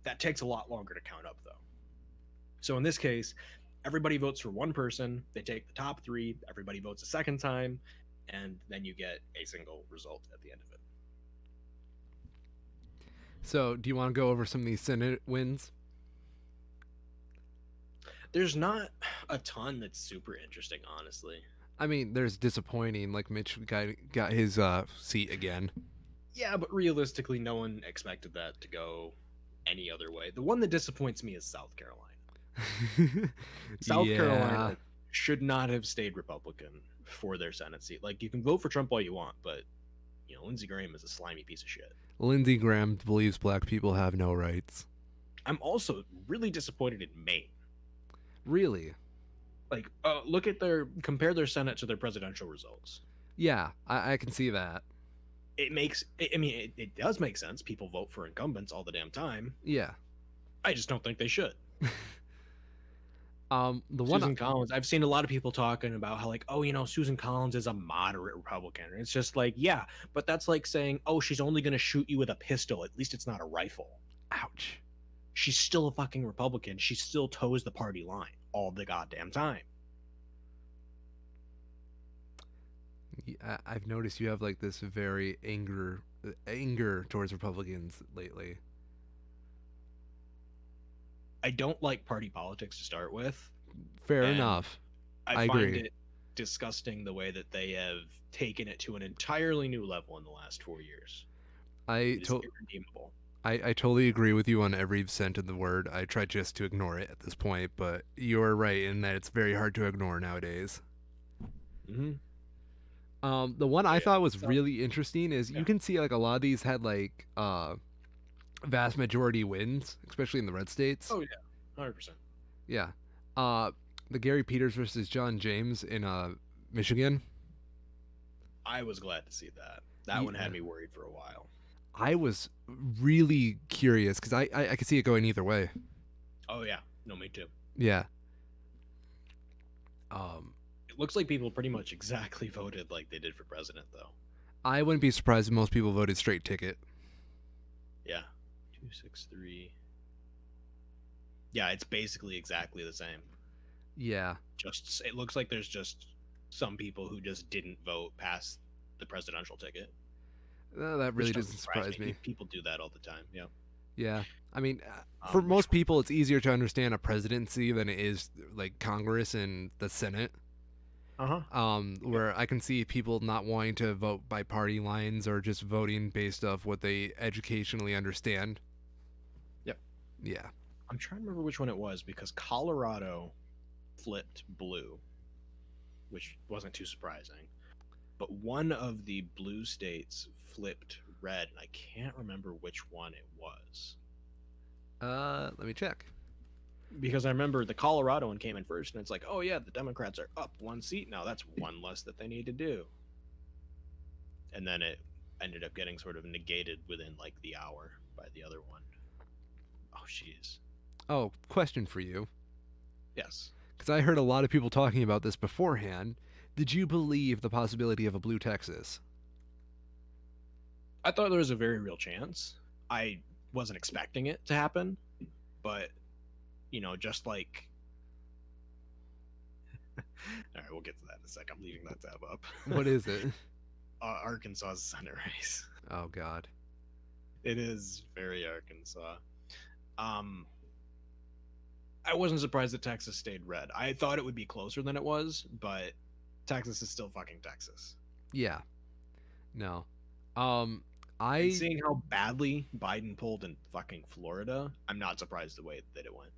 That takes a lot longer to count up though. So in this case, everybody votes for one person, they take the top three, everybody votes a second time, and then you get a single result at the end of it. So do you want to go over some of these Senate wins? There's not a ton that's super interesting, honestly. I mean, there's disappointing, like Mitch got his seat again. Yeah, but realistically, no one expected that to go any other way. The one that disappoints me is South Carolina. South Yeah. Carolina should not have stayed Republican for their Senate seat. Like, you can vote for Trump all you want, but, you know, Lindsey Graham is a slimy piece of shit. Lindsey Graham believes black people have no rights. I'm also really disappointed in Maine. Really? Like, compare their Senate to their presidential results. Yeah, I can see that. It does make sense. People vote for incumbents all the damn time. Yeah. I just don't think they should. The Susan Collins, I've seen a lot of people talking about how, like, oh, you know, Susan Collins is a moderate Republican. And it's just like, yeah, but that's like saying, oh, she's only going to shoot you with a pistol. At least it's not a rifle. Ouch. She's still a fucking Republican. She still toes the party line all the goddamn time. I've noticed you have like this very anger towards Republicans lately. I don't like party politics to start with. Fair And enough. I I find agree. it disgusting the way that they have taken it to an entirely new level in the last 4 years. I It is to- irredeemable. I totally agree with you on every cent of the word. I try just to ignore it at this point, but you're right in that it's very hard to ignore nowadays. Mm-hmm. The one I Yeah, thought was so- really interesting is Yeah. you can see like a lot of these had like vast majority wins, especially in the red states. Oh, yeah, 100%. Yeah. The Gary Peters versus John James in Michigan. I was glad to see that. That one Yeah. had me worried for a while. I was really curious because I could see it going either way. Oh, yeah. No, me too. Yeah. It looks like people pretty much exactly voted like they did for president, though. I wouldn't be surprised if most people voted straight ticket. Yeah. 263. Yeah, it's basically exactly the same. Yeah. Just it looks like there's just some people who just didn't vote past the presidential ticket. That really Which doesn't surprise me. People do that all the time. Yeah. Yeah. I mean, for Which most one? people, it's easier to understand a presidency than it is like Congress and the Senate. Where I can see people not wanting to vote by party lines or just voting based off what they educationally understand. Yep. Yeah. I'm trying to remember which one it was because Colorado flipped blue, which wasn't too surprising. But one of the blue states flipped red, and I can't remember which one it was. Let me check. Because I remember the Colorado one came in first, and it's like, oh yeah, the Democrats are up one seat now. That's one less that they need to do. And then it ended up getting sort of negated within like the hour by the other one. Oh, jeez. Oh, question for you. Yes. Because I heard a lot of people talking about this beforehand. Did you believe the possibility of a blue Texas? I thought there was a very real chance. I wasn't expecting it to happen, but just like all right, we'll get to that in a sec. I'm leaving that tab up. What is it? Arkansas's Senate race. Oh God. It is very Arkansas. Um, I wasn't surprised that Texas stayed red. I thought it would be closer than it was, but Texas is still fucking Texas. Yeah. No. Um. And I. seeing how badly Biden pulled in fucking Florida, I'm not surprised the way that it went.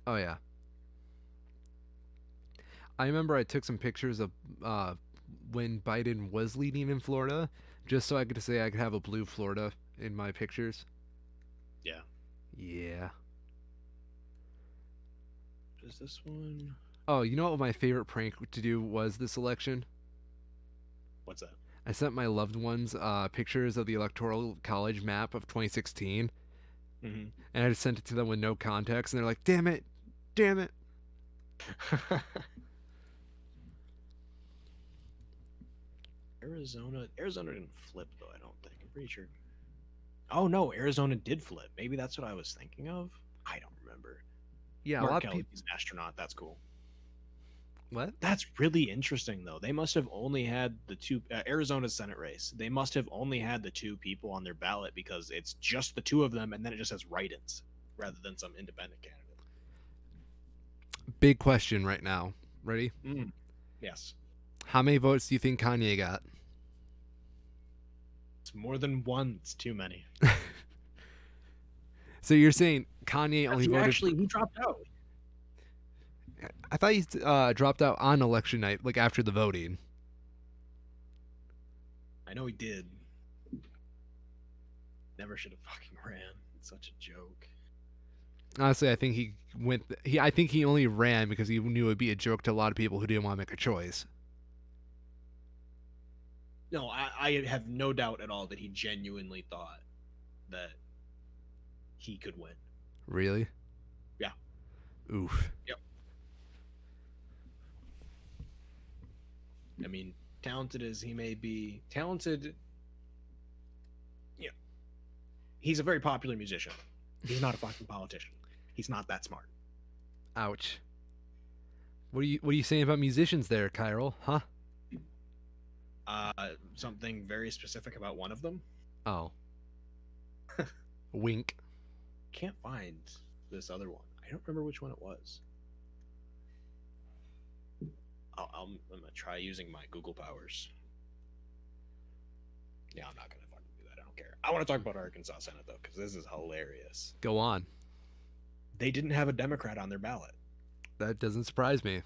Oh yeah. I remember I took some pictures of when Biden was leading in Florida, just so I could say I could have a blue Florida in my pictures. Yeah. Yeah. Is this one? Oh, you know what my favorite prank to do was this election? What's that? I sent my loved ones pictures of the Electoral College map of 2016, Mm-hmm. and I just sent it to them with no context, and they're like, "Damn it, damn it." Arizona didn't flip though. I don't think. I'm pretty sure. Oh no, Arizona did flip. Maybe that's what I was thinking of. I don't remember. Yeah, a Mark lot of Kelly, people. he's an astronaut. That's cool. What? That's really interesting though. They must have only had the two Arizona's Senate race. They must have only had the two people on their ballot because it's just the two of them, and then it just has write-ins rather than some independent candidate. Big question right now. Ready? Yes, How many votes do you think Kanye got? it's more than one. It's too many. So you're saying Kanye only voted? He dropped out. I thought he dropped out on election night, like after the voting. I know he did. Never should have fucking ran. It's such a joke. Honestly, I think he went. I think he only ran because he knew it would be a joke to a lot of people who didn't want to make a choice. No, I have no doubt at all that he genuinely thought that he could win. Really? Yeah. Oof. Yep. I mean, talented as he may be, he's a very popular musician. He's not a fucking politician. He's not that smart. Ouch. What are you saying about musicians there, Kyril? Huh? Something very specific about one of them. Oh. Wink. Can't find this other one. I don't remember which one it was. I'm gonna try using my Google powers. Yeah, I'm not gonna fucking do that. I don't care. I want to talk about Arkansas Senate though, because this is hilarious. Go on. They didn't have a Democrat on their ballot. That doesn't surprise me.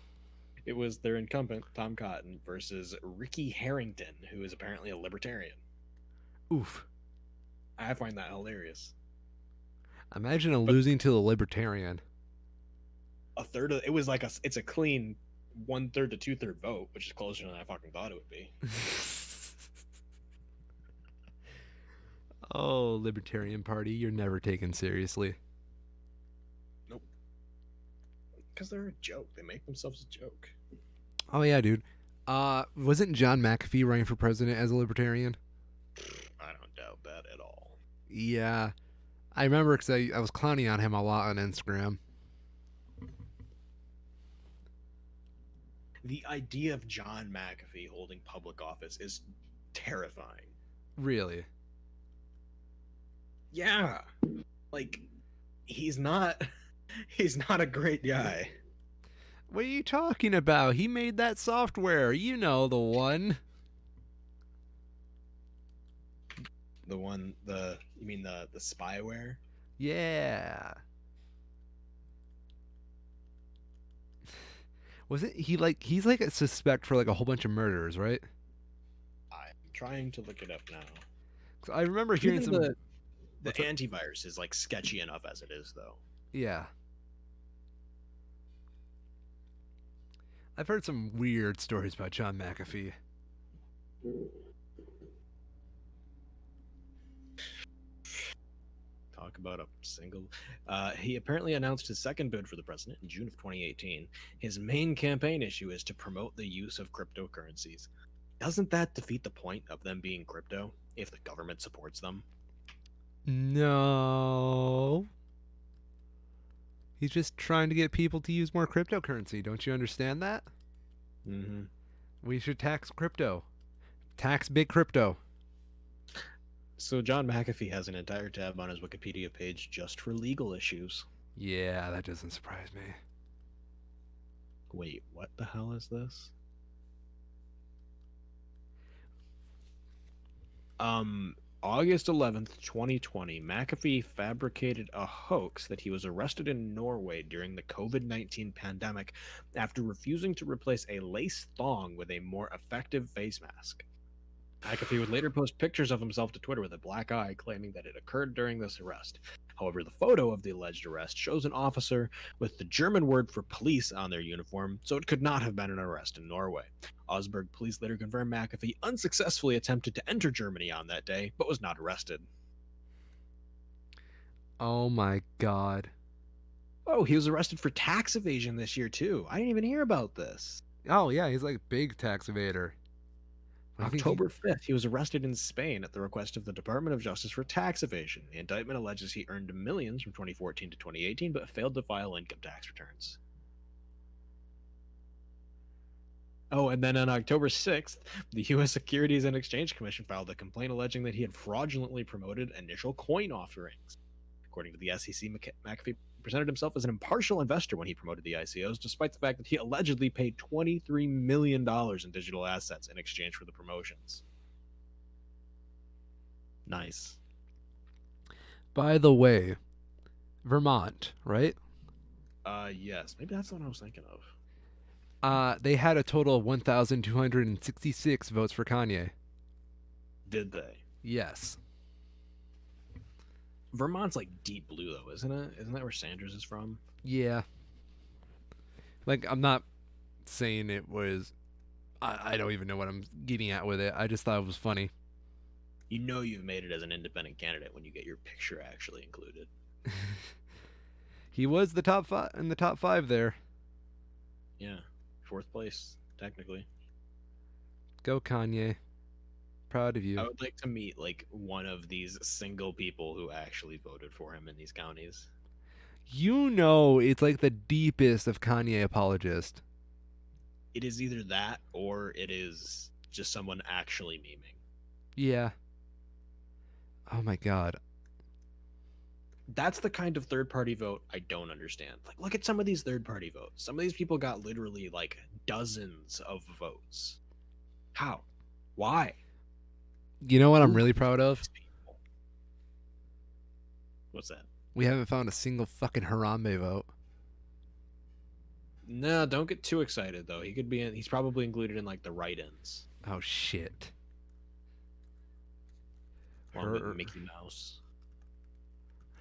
It was their incumbent, Tom Cotton, versus Ricky Harrington, who is apparently a libertarian. Oof. I find that hilarious. Imagine losing to the libertarian. A third of it was like it's a clean 1/3 to 2/3 vote, which is closer than I fucking thought it would be. Oh, Libertarian Party, you're never taken seriously. Nope. Because they're a joke. They make themselves a joke. Oh yeah, dude. Wasn't John McAfee running for president as a libertarian? I don't doubt that at all. Yeah. I remember because I was clowning on him a lot on Instagram. The idea of John McAfee holding public office is terrifying. Really? Yeah. Like he's not a great guy. What are you talking about? He made that software. You know the one. You mean the spyware? Yeah. Wasn't he he's like a suspect for like a whole bunch of murders, right? I'm trying to look it up now. 'Cause I remember hearing Even some. the What's up? antivirus is like sketchy enough as it is though. Yeah. I've heard some weird stories about John McAfee. talk about a single. He apparently announced his second bid for the president in June of 2018. His main campaign issue is to promote the use of cryptocurrencies. Doesn't that defeat the point of them being crypto if the government supports them? No. He's just trying to get people to use more cryptocurrency. Don't you understand that? Mm-hmm. We should tax crypto. Tax big crypto. So John McAfee has an entire tab on his Wikipedia page just for legal issues. Yeah, that doesn't surprise me. Wait, what the hell is this? August 11th, 2020, McAfee fabricated a hoax that he was arrested in Norway during the COVID-19 pandemic after refusing to replace a lace thong with a more effective face mask. McAfee would later post pictures of himself to Twitter with a black eye, claiming that it occurred during this arrest. However, the photo of the alleged arrest shows an officer with the German word for police on their uniform, so it could not have been an arrest in Norway. Augsburg police later confirmed McAfee unsuccessfully attempted to enter Germany on that day, but was not arrested. Oh my god. Oh, he was arrested for tax evasion this year, too. I didn't even hear about this. Oh yeah, he's like big tax evader. I think he. October 5th, he was arrested in Spain at the request of the Department of Justice for tax evasion. The indictment alleges he earned millions from 2014 to 2018, but failed to file income tax returns. Oh, and then on October 6th, the U.S. Securities and Exchange Commission filed a complaint alleging that he had fraudulently promoted initial coin offerings. According to the SEC, McAfee presented himself as an impartial investor when he promoted the ICOs, despite the fact that he allegedly paid $23 million in digital assets in exchange for the promotions. Nice. By the way, Vermont, right? Yes, maybe that's what I was thinking of. They had a total of 1,266 votes for Kanye. Did they? Yes. Vermont's like deep blue, though, isn't it? Isn't that where Sanders is from? Yeah. Like, I'm not saying it was. I don't even know what I'm getting at with it. I just thought it was funny. You know you've made it as an independent candidate when you get your picture actually included. He was the top five in the top five there. Yeah, fourth place technically. Go Kanye. Proud of you. I would like to meet like one of these single people who actually voted for him in these counties. You know, it's like the deepest of Kanye apologist. It is either that or it is just someone actually memeing. Yeah. Oh my god. That's the kind of third party vote I don't understand. Like, look at some of these third party votes. Some of these people got literally like dozens of votes. How? Why? You know what I'm Who really proud of? these people? What's that? We haven't found a single fucking Harambe vote. No, don't get too excited though. He could be in. He's probably included in like the write-ins, Oh shit. along with Mickey Mouse.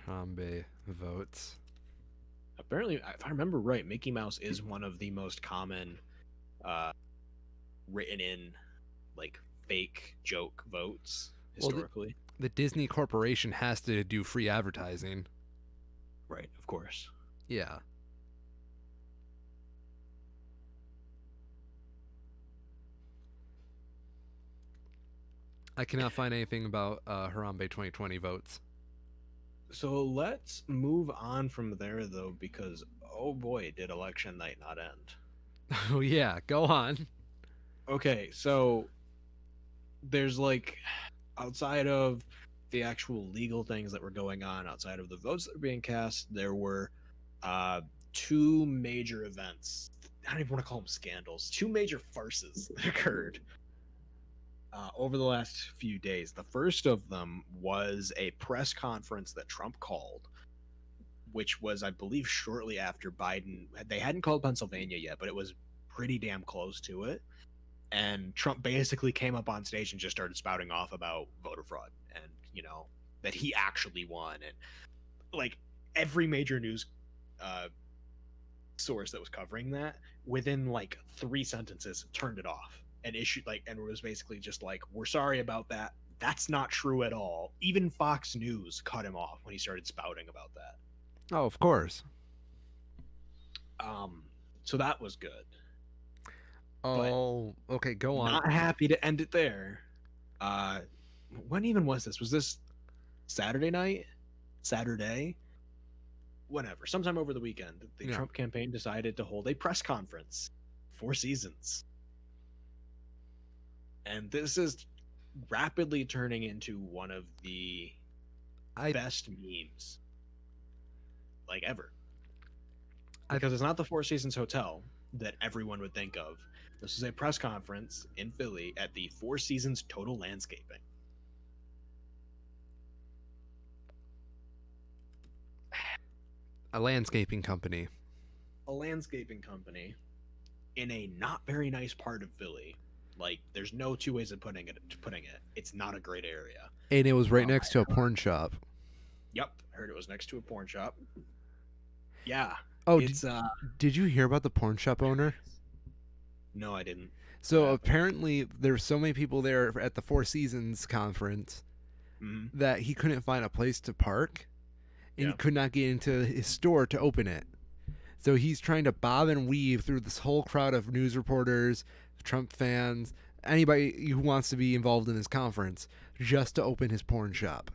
Harambe votes. Apparently, if I remember right, Mickey Mouse is one of the most common uh, written in like fake joke votes Well, historically. the Disney Corporation has to do free advertising. Right, of course. Yeah. I cannot find anything about Harambe 2020 votes. So let's move on from there though, because oh boy, did election night not end. Oh yeah, go on. Okay, so there's like outside of the actual legal things that were going on, outside of the votes that were being cast, there were uh, two major events. I don't even want to call them scandals. Two major farces that occurred over the last few days. The first of them was a press conference that Trump called, which was, I believe, shortly after Biden. They hadn't called Pennsylvania yet, but it was pretty damn close to it. And Trump basically came up on stage and just started spouting off about voter fraud and, you know, that he actually won. And like every major news source that was covering that within like 3 sentences turned it off and issued like, and it was basically just like, we're sorry about that. That's not true at all. Even Fox News cut him off when he started spouting about that. Oh, of course. Um, so that was good. But Oh, okay, go on. not happy to end it there. Uh, when even was this? Was this Saturday night? Saturday? Whenever. Sometime over the weekend, the Yeah. Trump campaign decided to hold a press conference. 4 Seasons. And this is rapidly turning into one of the I best memes like ever. I Because it's not the Four Seasons Hotel that everyone would think of. This is a press conference in Philly at the Four Seasons Total Landscaping. a landscaping company. A landscaping company in a not very nice part of Philly. Like, there's no two ways of putting it. It's not a great area. And it was right next to a porn shop. Yep, I heard it was next to a porn shop. Yeah, Oh, it's did you hear about the porn shop owner? no, I didn't. So apparently there's so many people there at the Four Seasons conference Mm-hmm. that he couldn't find a place to park and he Yeah. could not get into his store to open it. So he's trying to bob and weave through this whole crowd of news reporters, Trump fans, anybody who wants to be involved in this conference just to open his porn shop.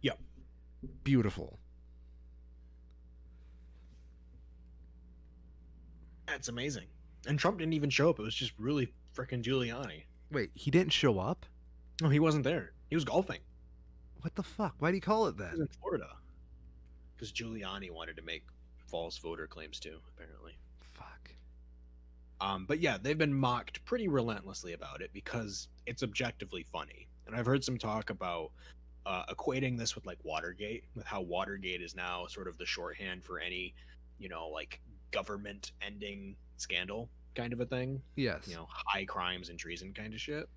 Yep. Beautiful. That's amazing. And Trump didn't even show up. It was just really freaking Giuliani. Wait, he didn't show up? No, he wasn't there. He was golfing. What the fuck? Why'd he call it He was that? in Florida. Because Giuliani wanted to make false voter claims too, apparently. Fuck. But yeah, they've been mocked pretty relentlessly about it because it's objectively funny. And I've heard some talk about equating this with like Watergate, with how Watergate is now sort of the shorthand for any, like government ending scandal kind of a thing. Yes. High crimes and treason kind of shit.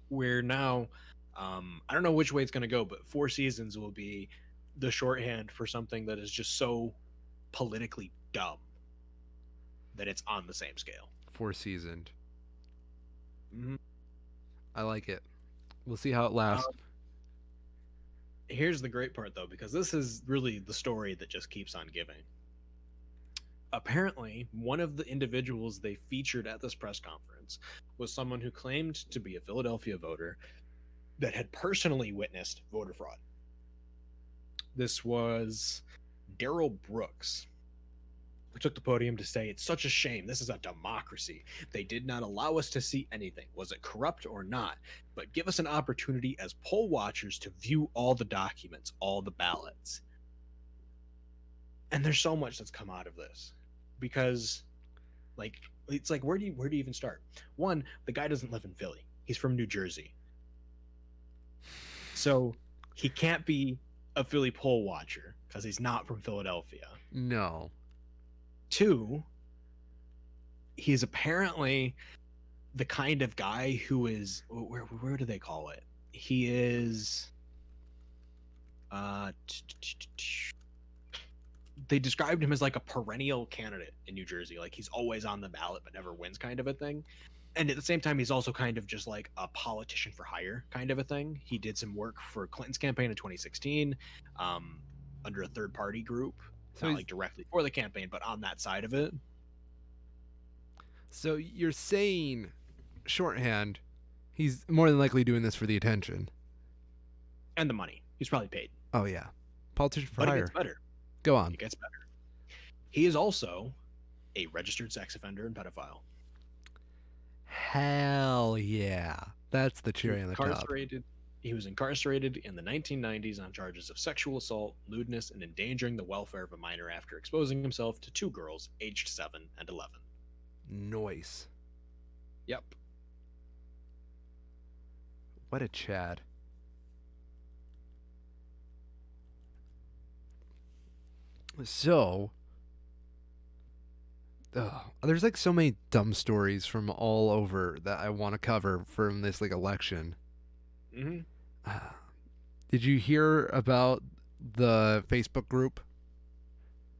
Where now, I don't know which way it's going to go, but Four Seasons will be the shorthand for something that is just so politically dumb that it's on the same scale. Four seasoned. Mm-hmm. I like it. We'll see how it lasts. Here's the great part, though, because this is really the story that just keeps on giving. Apparently, one of the individuals they featured at this press conference was someone who claimed to be a Philadelphia voter that had personally witnessed voter fraud. This was Daryl Brooks, who took the podium to say, "It's such a shame. This is a democracy. They did not allow us to see anything. Was it corrupt or not? But give us an opportunity as poll watchers to view all the documents, all the ballots." And there's so much that's come out of this because, like, it's like, where do you even start? One, the guy doesn't live in Philly. He's from New Jersey. So he can't be a Philly poll watcher because he's not from Philadelphia. No. Two, he's apparently the kind of guy who is where do they call it? He is they described him as like a perennial candidate in New Jersey, like he's always on the ballot but never wins kind of a thing. And at the same time, he's also kind of just like a politician for hire kind of a thing. He did some work for Clinton's campaign in 2016 under a third party group, So not like directly for the campaign, but on that side of it. So you're saying, shorthand, he's more than likely doing this for the attention. And the money. He's probably paid. Oh, yeah. Politician for But it hire. gets better. Go on. It gets better. He is also a registered sex offender and pedophile. Hell yeah. That's the cherry on the top. He was incarcerated in the 1990s on charges of sexual assault, lewdness, and endangering the welfare of a minor after exposing himself to two girls aged 7 and 11. Noise. Yep. What a Chad. So, there's like so many dumb stories from all over that I want to cover from this like election. Mm-hmm. Did you hear about the Facebook group?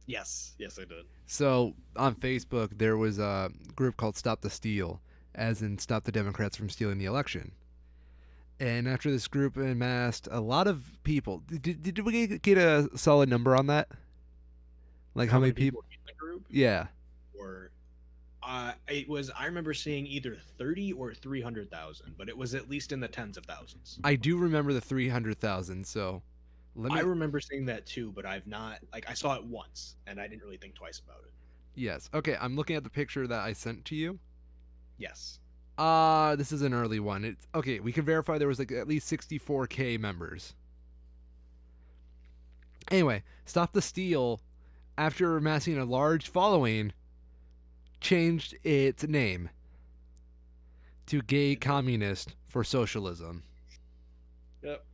Yes, I did. So on Facebook, there was a group called Stop the Steal, as in Stop the Democrats from Stealing the Election. And after this group amassed a lot of people, did we get a solid number on that? Like how How many many people? people in the group? Yeah, Or it was. I remember seeing either 30 or 300,000, but it was at least in the tens of thousands. I do remember the 300,000. So let I me. remember seeing that too, but I've not like I saw it once and I didn't really think twice about it. Yes. Okay, I'm looking at the picture that I sent to you. Yes. This is an early one. It's okay. We can verify there was like at least 64K members. Anyway, Stop the Steal, after amassing a large following, changed its name to Gay Communist for Socialism, Yep.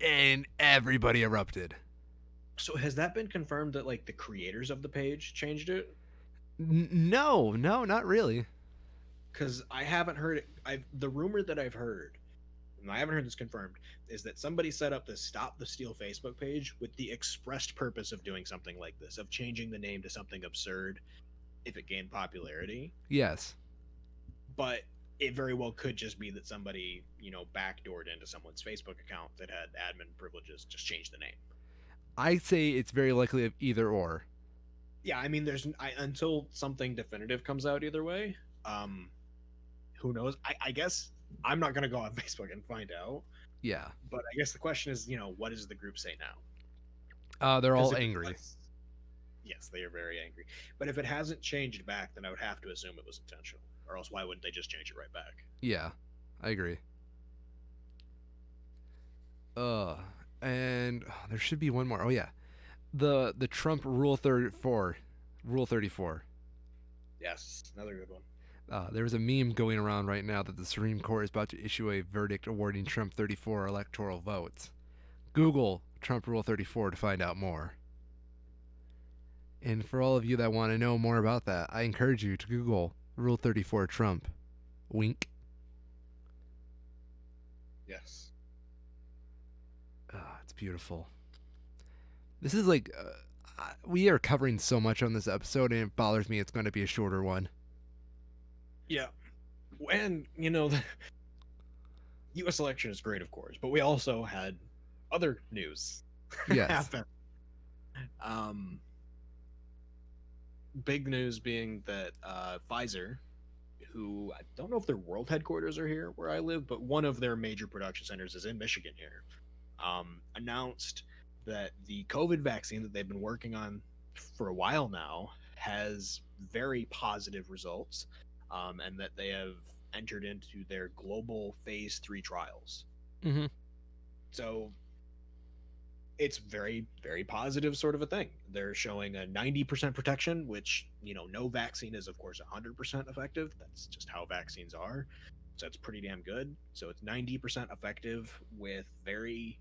and everybody erupted. So has that been confirmed that like the creators of the page changed it? No, no, not really. Because I haven't heard it. The rumor that I've heard, and I haven't heard this confirmed, is that somebody set up the Stop the Steal Facebook page with the expressed purpose of doing something like this, of changing the name to something absurd if it gained popularity. Yes, But it very well could just be that somebody, backdoored into someone's Facebook account that had admin privileges, just changed the name. I say it's very likely of either or. Yeah, I mean, until something definitive comes out either way. Um, who knows? I guess I'm not gonna go on Facebook and find out. Yeah, But I guess the question is, what does the group say now? they're Because all if angry. yes, they are very angry. But if it hasn't changed back, then I would have to assume it was intentional. Or else, why wouldn't they just change it right back? Yeah, I agree. Uh, and there should be one more. Oh yeah, the Trump Rule 34. Yes, another good one. There's a meme going around right now that the Supreme Court is about to issue a verdict awarding Trump 34 electoral votes. Google Trump Rule 34 to find out more. And for all of you that want to know more about that, I encourage you to Google Rule 34 Trump. Wink. Yes. It's beautiful. This is like. We are covering so much on this episode, and it bothers me it's going to be a shorter one. Yeah. And, the U.S. election is great, of course, but we also had other news Yes. happen. Um, Big news being that Pfizer, who I don't know if their world headquarters are here where I live, but one of their major production centers is in Michigan here, announced that the COVID vaccine that they've been working on for a while now has very positive results, and that they have entered into their global phase 3 trials. Mm-hmm. So it's very, very positive sort of a thing. They're showing a 90% protection, which, no vaccine is, of course, 100% effective. That's just how vaccines are. So it's pretty damn good. So it's 90% effective with very,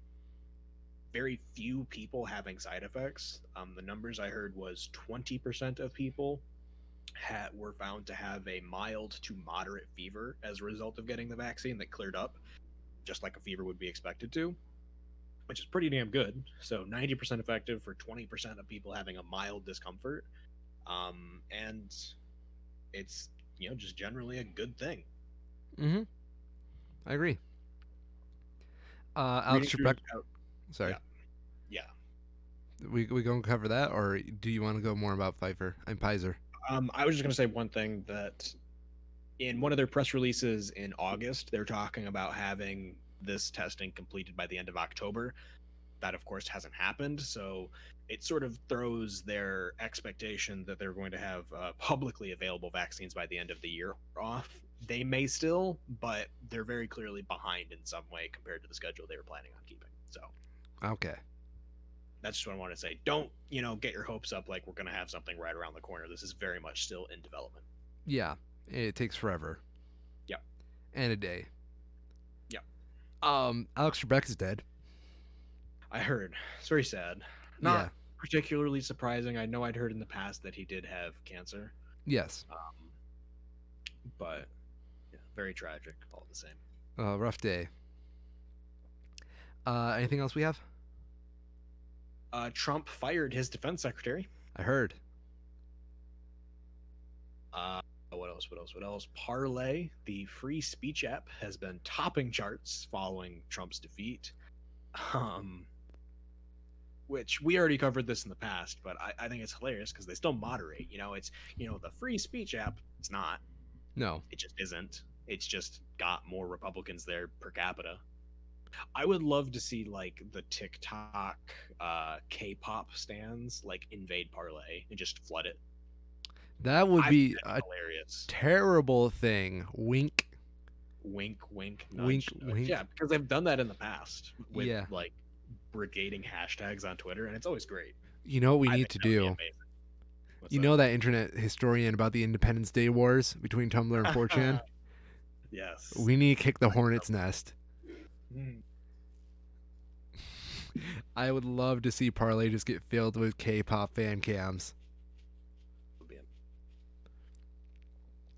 very few people having side effects. The numbers I heard was 20% of people were found to have a mild to moderate fever as a result of getting the vaccine that cleared up, just like a fever would be expected to, which is pretty damn good. So 90% effective for 20% of people having a mild discomfort. And it's, just generally a good thing. Mm-hmm. I agree. Reading Alex through, Trebek. Sorry. yeah. We gonna cover that, or do you want to go more about Pfeiffer and Pizer? I was just going to say one thing, that in one of their press releases in August, they're talking about having this testing completed by the end of October. That, of course, hasn't happened. So it sort of throws their expectation that they're going to have publicly available vaccines by the end of the year off. They may still, but they're very clearly behind in some way compared to the schedule they were planning on keeping. So Okay. that's just what I want to say. Don't, get your hopes up like we're going to have something right around the corner. This is very much still in development. Yeah. It takes forever. Yep. And a day. Yep. Alex Trebek is dead. I heard. It's very sad. Yeah. Not particularly surprising. I know I'd heard in the past that he did have cancer, Yes. but yeah, very tragic all the same. Rough day. Anything else we have? Trump fired his defense secretary. I heard. What What else? What else? What else? Parlay, the free speech app, has been topping charts following Trump's defeat. Um, which we already covered this in the past, but I think it's hilarious because they still moderate. It's the free speech app. It's not. No. It just isn't. It's just got more Republicans there per capita. I would love to see like the TikTok K-pop stands like invade Parlay and just flood it. That would I think be that'd a be hilarious. terrible thing. Wink, Wink, wink, wink, nudge, nudge. wink. Yeah, because they've done that in the past with Yeah. like brigading hashtags on Twitter, and it's always great. You know what we I need think to that would be do? amazing. What's You know that internet historian about the Independence Day wars between Tumblr and that? 4chan? Yes. We need to kick the hornet's nest. Mm. I would love to see Parlay just get filled with K-pop fan cams.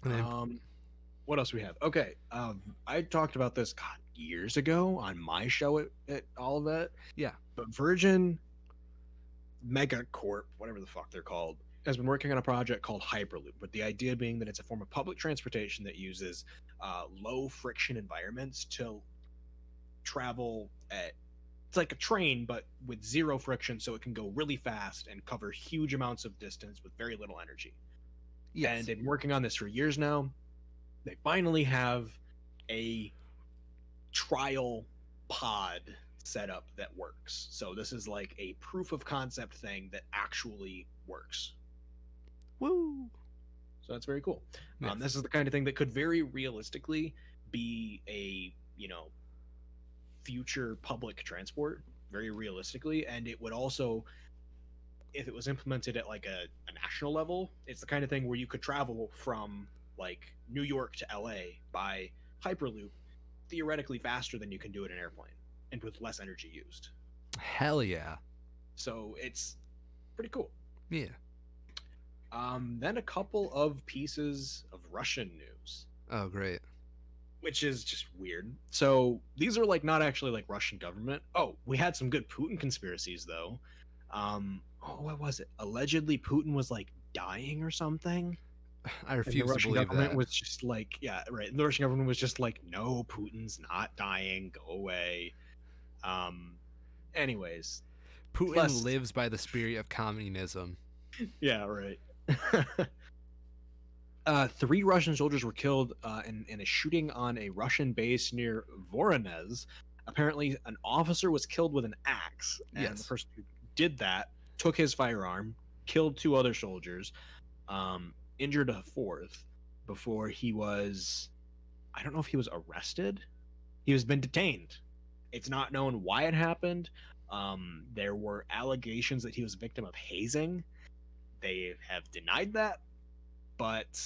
And then, What else we have? Okay, I talked about this God years ago on my show at all of it. yeah, But Virgin Megacorp, whatever the fuck they're called, has been working on a project called Hyperloop, with the idea being that it's a form of public transportation that uses low friction environments to travel at. It's like a train, but with zero friction, so it can go really fast and cover huge amounts of distance with very little energy. yes. And they've been working on this for years now. They finally have a trial pod setup that works. So this is like a proof of concept thing that actually works. Woo! So that's very cool. Yes. This is the kind of thing that could very realistically be a future public transport, very realistically, and it would also, if it was implemented at like a national level, it's the kind of thing where you could travel from like New York to LA by Hyperloop theoretically faster than you can do it in an airplane and with less energy used. Hell yeah. So it's pretty cool. Yeah. Then a couple of pieces of Russian news, Oh, great. which is just weird. So these are like not actually like Russian government. Oh, we had some good Putin conspiracies though. What was it? Allegedly, Putin was like dying or something. I And the refuse to Russian believe government that. was just like, yeah, right. And the Russian government was just like, no, Putin's not dying. Go away. Anyways, Putin plus, lives by the spirit of communism. yeah, right. 3 Russian soldiers were killed in a shooting on a Russian base near Voronezh. Apparently, an officer was killed with an axe, and the Yes. person who did that took his firearm, killed 2 other soldiers, injured a 4th before he was. I don't know if he was arrested. He was been detained. It's not known why it happened. There were allegations that he was a victim of hazing. They have denied that, but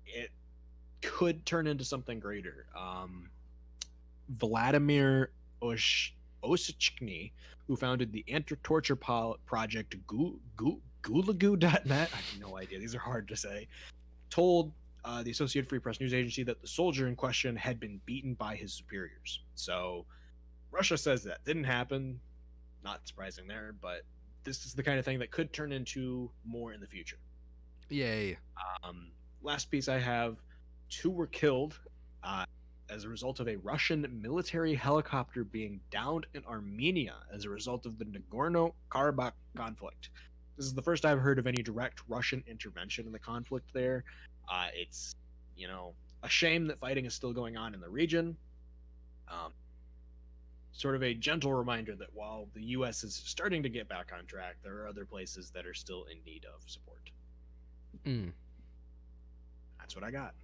it could turn into something greater. Vladimir Oshchny, who founded the anti-torture project Gulagu.net, I have no idea, these are hard to say, told the Associated Free Press news agency that the soldier in question had been beaten by his superiors. So Russia says that didn't happen. Not surprising there, but this is the kind of thing that could turn into more in the future. Yay. Last piece I have: 2 were killed as a result of a Russian military helicopter being downed in Armenia as a result of the Nagorno-Karabakh conflict. This is the first I've heard of any direct Russian intervention in the conflict there. It's, a shame that fighting is still going on in the region. Sort of a gentle reminder that while the U.S. is starting to get back on track, there are other places that are still in need of support. Mm. That's what I got.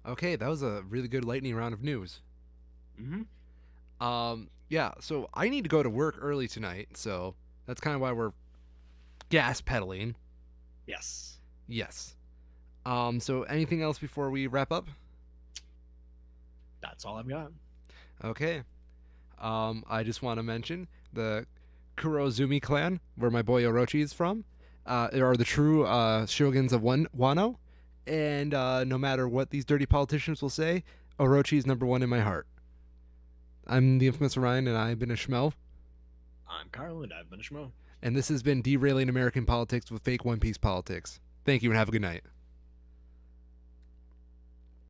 Okay, that was a really good lightning round of news. Mm-hmm. Yeah, so I need to go to work early tonight, so that's kind of why we're gas pedaling. Yes. Yes. So anything else before we wrap up? That's all I've got. Okay. I just want to mention the Kurozumi clan, where my boy Orochi is from, are the true shoguns of Wano, and no matter what these dirty politicians will say, Orochi is number 1 in my heart. I'm the infamous Ryan, and I've been a Schmo. I'm Carl, and I've been a Schmo. And this has been Derailing American Politics with Fake One Piece Politics. Thank you, and have a good night.